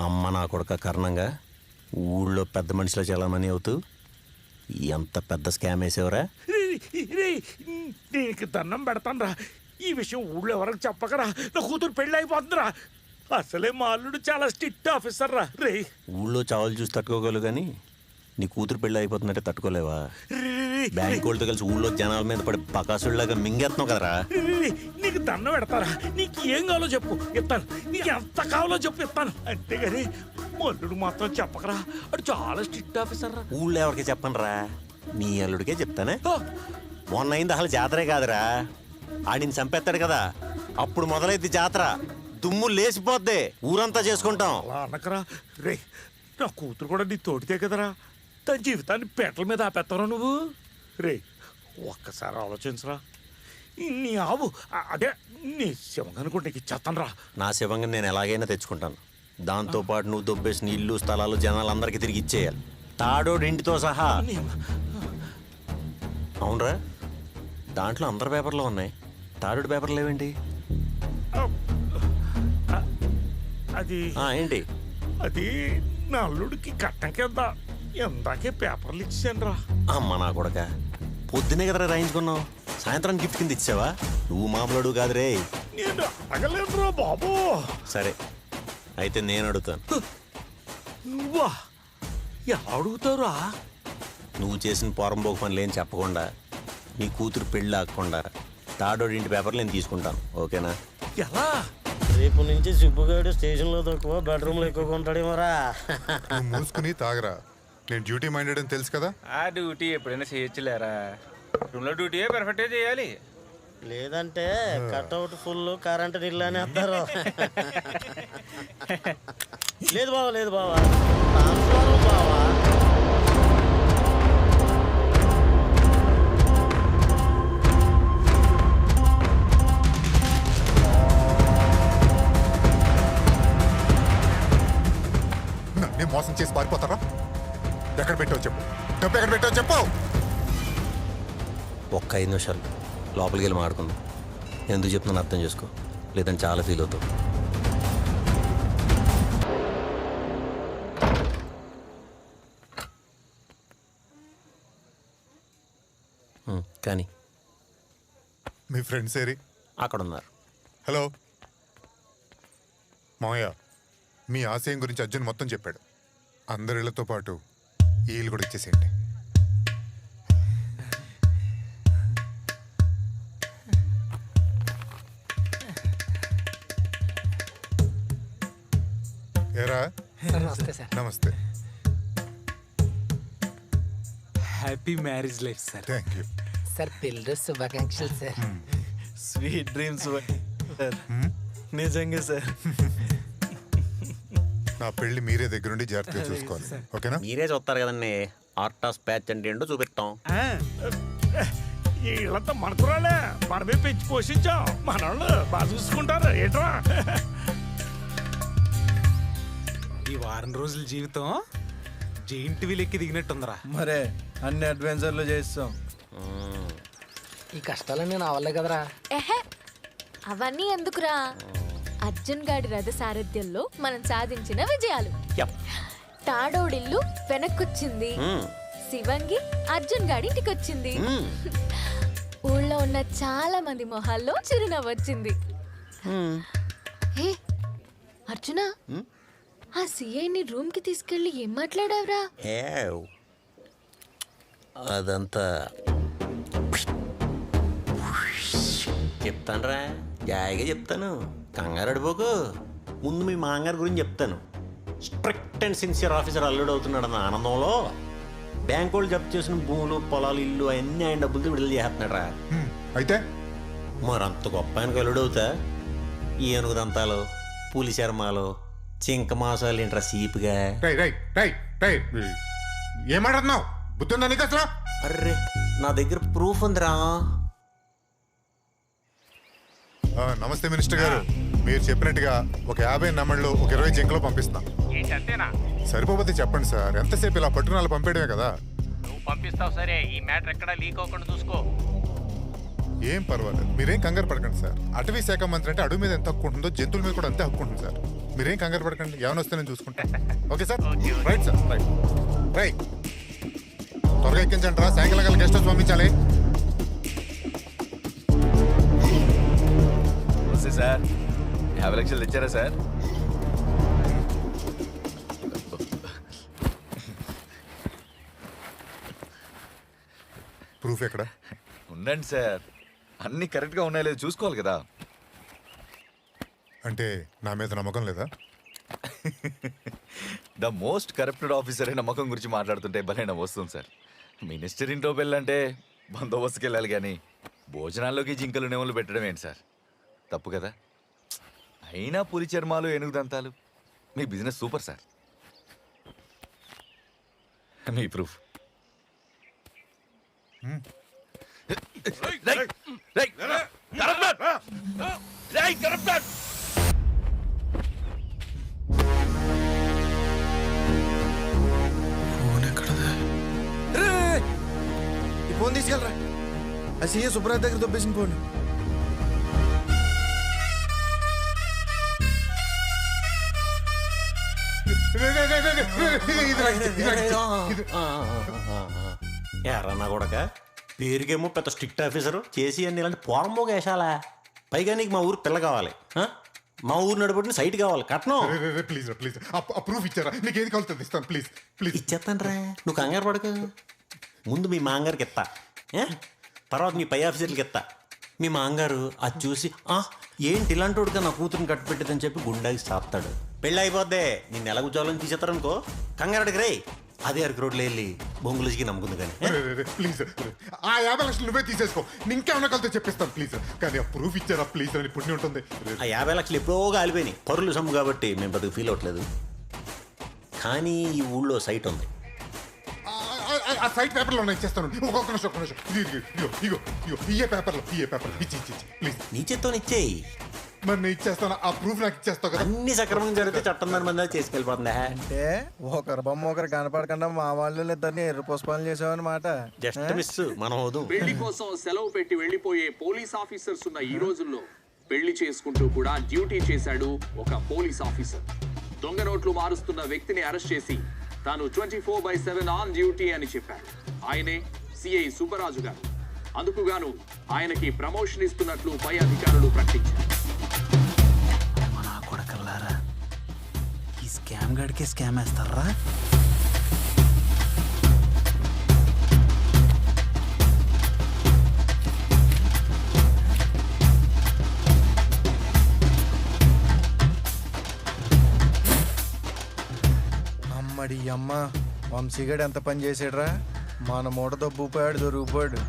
అమ్మ నా కొడుక కారణంగా ఊళ్ళో పెద్ద మనిషిలో చాలామని అవుతూ ఎంత పెద్ద స్కామ్ వేసేవరా. నీకు దండం పెడతాను ఈ విషయం ఊళ్ళో ఎవరికి చెప్పకరా. నా కూతురు పెళ్ళి అయిపోతుందిరా. అసలే మా అల్లుడు చాలా స్ట్రిక్ట్ ఆఫీసర్ రా. రే ఊళ్ళో చావులు చూసి తట్టుకోగలవు కానీ నీ కూతురు పెళ్ళి అయిపోతుందంటే తట్టుకోలేవా. బ్యాంక్ వాళ్ళతో కలిసి ఊళ్ళో జనాల మీద పడి బకాసుల్లాగా మింగేస్తున్నావు కదరా. నీకు దండం పెడతారా. నీకు ఏం కావాలో చెప్పు ఇస్తాను. నీకు ఎంత కావాలో చెప్పు ఇస్తాను. అంతేగాని మల్లుడు మాత్రం చెప్పకరా. అడు చాలా స్ట్రిక్ట్ ఆఫీసర్ రా. ఊళ్ళో ఎవరికి చెప్పను రా, నీ అల్లుడికే చెప్తానే. మొన్న అయింది అసలు జాతరే కాదురా, ఆడిని చంపేస్తాడు కదా అప్పుడు మొదలైద్ది జాతర. దుమ్ము లేచిపోద్ది, ఊరంతా చేసుకుంటాం. అలా అనకరా రే. నా కూతురు కూడా నీ తోటితే కదరా. తన జీవితాన్ని పేటల మీద ఆపేస్తారా నువ్వు. రే ఒక్కసారి ఆలోచించరా. నీ ఆవు అదే నీ శివంగానుకుంటే నీకు ఇచ్చేస్తాను రా. నా శివంగా నేను ఎలాగైనా తెచ్చుకుంటాను. దాంతోపాటు నువ్వు దొబ్బేసిన ఇల్లు స్థలాలు జనాలందరికీ తిరిగి ఇచ్చేయాలి, తాడోడు ఇంటితో సహా. అవునరా, దాంట్లో అందరి పేపర్లు ఉన్నాయి, తాడోడు పేపర్లు ఏవేంటి? అది ఏంటి? అది నా అల్లుడికి కట్టం కింద ఎందాకే పేపర్లు ఇచ్చాను రా. అమ్మ నా కొడక, పొద్దునే కదరా రాయించుకున్నావు, సాయంత్రం గిఫ్ట్ కింద ఇచ్చావా? నువ్వు మామూలు కాదు రే. నేను అడగలేదురా బాబు. సరే అయితే నేను అడుగుతాను. నువ్వా? ఎలా అడుగుతావురా? నువ్వు చేసిన పోరంబోకు పనులు ఏం చెప్పకుండా, నీ కూతురు పెళ్ళి ఆగకుండా తాడోడి ఇంటి పేపర్లు నేను తీసుకుంటాను, ఓకేనా? ఎలా? రేపు నుంచి సుబ్బుగాడు స్టేషన్లో తక్కువ బెడ్రూమ్లో ఎక్కువ ఉంటాడేమోరా. మూసుకుని తాగరా, నేను డ్యూటీ మైండెడ్ అని తెలుసు కదా. ఆ డ్యూటీ ఎప్పుడైనా చేయొచ్చులేరా. రూమ్లో డ్యూటీ పర్ఫెక్ట్గా చేయాలి. లేదంటే కట్అవుట్ ఫుల్ కరెంట్ నీళ్ళు అని అంటారు. లేదు బావా, లేదు బావా, బావా. నేను మోసం చేసి పారిపోతారా? ఎక్కడ పెట్టావు చెప్పు, డబ్బు ఎక్కడ పెట్టావు చెప్పు. ఒక్క 5 నిమిషాలు లోపలికి వెళ్ళి మాడుకుందాం. ఎందుకు చెప్తున్నాను అర్థం చేసుకో, లేదంటే చాలా ఫీల్ అవుతావు. కానీ మీ ఫ్రెండ్స్ ఏరి? అక్కడ ఉన్నారు. హలో మావయ్య, మీ ఆశయం గురించి అర్జున్ మొత్తం చెప్పాడు. అందరిళ్లతో పాటు ఈ ఇల్లు కూడా ఇచ్చేసేయండి. ఏరా? నమస్తే సార్. నమస్తే. Happy marriage life sir. Thank you sir. పెళ్ళి శుభాకాంక్షలు సార్. Sweet dreams sir. నిజంగా సార్. నా పెళ్లి మీరే దగ్గరుండి జాగ్రత్తగా చూసుకోవాలి, ఓకేనా? మీరే చూస్తారు కదండి, ఆర్ట్ ఆఫ్ ప్యాచ్ అంటే ఏంటో చూపిస్తాం. వీళ్ళంతా మనకురాలే, మనమే పెంచి పోషించాం. మనోళ్ళు బాగా చూసుకుంటారు ఏంట్రా. ఈ వారం రోజుల జీవితం జైంట్ వీల్ ఎక్కి దిగినట్టుందిరా. మరే అన్ని అడ్వెంచర్లు చేస్తాం. ఈ కష్టాలన్నీ నా వల్లే కదరా. ఎహే, అవన్నీ ఎందుకురా. అర్జున్ గాడి రథ సారథ్యంలో మనం సాధించిన విజయాలు. తాడోడిల్లు వెనక్కొచ్చింది, శివంగి అర్జున్ గాడి ఇంటికి వచ్చింది, ఊళ్ళో ఉన్న చాలా మంది మొహాల్లో చిరునవ్వు వచ్చింది. ఏ అర్జున, ఆ సిఐని రూమ్ కి తీసుకెళ్లి ఏం మాట్లాడావురా? అదంతా చెప్తానురా, జాయిగా చెప్తాను, కంగారు అడిపోకు. ముందు మీ మాంగారు గురించి చెప్తాను. స్ట్రిక్ట్ అండ్ సిన్సియర్ ఆఫీసర్ అల్లుడు అవుతున్నాడు అన్న ఆనందంలో బ్యాంకు వాళ్ళు జప్తు చేసిన భూములు, పొలాలు, ఇల్లు అన్నీ ఆయన డబ్బులతో విడుదల చేస్తున్నాడు రా. అయితే మరంత గొప్ప ఆయనకు అల్లుడు అవుతా ఈ ఏనుగు దంతాలు, పులి చర్మాలు, చింక మాసాలు ఏంట్రా సీపుగా. రై రై రై రై ఏం మాట్లాడుతున్నావు? బుద్ధి ఉందా నీకు అసలు? అర్రే నా దగ్గర ప్రూఫ్ ఉందిరా. నమస్తే మినిస్టర్ గారు, మీరు చెప్పినట్టుగా ఒక 50 నెమళ్ళు ఒక 20 జింకలు పంపిస్తాం. సరిపోతే చెప్పండి సార్, ఎంతసేపు ఇలా పట్టుకుని పంపేయడమే కదా. నువ్వు పంపిస్తావు సరే, ఈ మ్యాటర్ ఎక్కడా లీక్ అవ్వకుండా చూసుకో. ఏం పర్వాలేదు, మీరేం కంగారు పడకండి సార్. అటవీ శాఖ మంత్రి అంటే అడవి మీద ఎంత హక్కు ఉంటుందో జంతువుల మీద కూడా అంతే హక్కు ఉంటుంది సార్. మీరేం కంగారు పడకండి, ఏమైనా వస్తే నేను చూసుకుంటాను. Okay sir, right sir, right right. త్వరగా ఎక్కించండి రా, సాయంకాలం కల్లా గెస్ట్ హౌస్ పంపించాలి. సార్ 50 లక్షలు తెచ్చారా సార్? ప్రూఫ్ ఎక్కడ? ఉండండి సార్, అన్ని కరెక్ట్గా ఉన్నాయో లేదో చూసుకోవాలి కదా. అంటే నా మీద నమ్మకం లేదా? ద మోస్ట్ కరప్టెడ్ ఆఫీసరే నమ్మకం గురించి మాట్లాడుతుంటే భలే వస్తుంది సార్. మినిస్టర్ ఇంట్లో వెళ్ళంటే బందోబస్తుకి వెళ్ళాలి కానీ భోజనాల్లోకి జింకలు నెమలు పెట్టడం ఏంటి సార్? తప్పు కదా. అయినా పులి చర్మాలు ఏనుగు దంతాలు, మీ బిజినెస్ సూపర్ సార్. మీ ప్రూఫ్ ఈ ఫోన్ తీసుకెళ్ళరా, ఆ సీఏ సుబ్రాజ్ దగ్గర దొబ్బేసిన ఫోన్. ఎర్రన్నా కొడక పేరుకేమో పెద్ద స్ట్రిక్ట్ ఆఫీసరు, చేసి అన్ని ఇలాంటి పోరమ్మోగా వేసాలా. పైగా నీకు మా ఊరు పిల్ల కావాలి, మా ఊరు నడిపడిన సైట్ కావాలి, కట్నం. ప్లీజ్ ప్లీజ్ ప్రూఫ్ ఇచ్చారా? నీకు ఏది కావాలి ఇస్తాను, ప్లీజ్ ప్లీజ్. ఇచ్చేస్తాను రా, నువ్వు కంగారు పడక. ముందు మీ మాంగారికి ఇస్తా, తర్వాత మీ పై ఆఫీసర్లకి ఇస్తా. మీ మాంగారు అది చూసి ఏంటి ఇలాంటి వాడుగా నా కూతురుని కట్టుపెట్టేదని చెప్పి గుండాకి సాపుతాడు. పెళ్ళి అయిపోద్దే, నేను నెల ఉద్యోగాలను తీసేస్తారనుకో, కంగారు రే అదే అరకు రోడ్లు వెళ్ళి బొంగులకి నమ్ముకుంది. కానీ ప్లీజ్ ఆ 50 లక్షలు నువ్వే తీసేసుకో, ఇంకేమన్నా కలితే చెప్పిస్తాను ప్లీజ్. కానీ ఆ ప్రూఫ్ ఇచ్చారా ప్లీజ్, అని పుణ్యం ఉంటుంది. ఆ 50 లక్షలు ఎప్పుడో కాలిపోయినాయి, పరులు సొమ్ము కాబట్టి మేము పెద్దగా ఫీల్ అవ్వట్లేదు. కానీ ఈ ఊళ్ళో సైట్ ఉంది, ఆ సైట్ పేపర్లో ఇచ్చేస్తాను. ఒక్కొక్క నిమిషం ఇగో ఇయ్యే పేపర్లో ఇచ్చి ప్లీజ్. నీ చేత్తో ఇచ్చేయి. మరి నేను ఇచ్చేస్తాను, ఆ ప్రూఫ్ నాకు ఇచ్చేస్తావు కదా. అన్ని సక్రమంగా జరిగితే చట్టం దాని మంది చేసుకెళ్ళిపోతుందా? అంటే ఒకరి బొమ్మ ఒకరు కనపడకుండా మా వాళ్ళు ఇద్దరిని ఎర్ర పుష్పాలు చేసామన్నమాట. జస్ట్ మిస్ మనం అవుదు. పెళ్లి కోసం సెలవు పెట్టి వెళ్లిపోయే పోలీస్ ఆఫీసర్స్ ఉన్న ఈ రోజుల్లో పెళ్లి చేసుకుంటూ కూడా డ్యూటీ చేశాడు ఒక పోలీస్ ఆఫీసర్. దొంగ నోట్లు మారుస్తున్న వ్యక్తిని అరెస్ట్ చేసి తాను 24/7 ఆన్ డ్యూటీ అని చెప్పారు. ఆయనే సిఐ సుబ్బరాజు గారు. అందుకు గాను ఆయనకి ప్రమోషన్ ఇస్తున్నట్లు పై అధికారులు ప్రకటించారు. ఈ స్కామ్ గాడికే స్కామ్ వేస్తారా? అమ్మడి అమ్మ, వంశీగాడు ఎంత పని చేసాడురా. మన మూట దొబ్బుపోయాడు, దొరికిపోయాడు.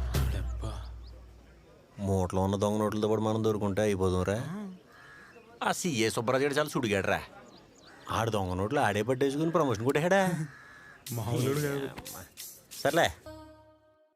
మూటలో ఉన్న దొంగ నోట్లతో పాటు మనం దొరుకుంటే అయిపోదురా. ఆ సీఏ సుబ్బరాజు చాలా సుడిగాడు రా. ఆడు దొంగ నోట్లు ఆడే పట్టేసుకుని ప్రమోషన్ కొట్టేడా. మామూలుడు కాదు. సర్లే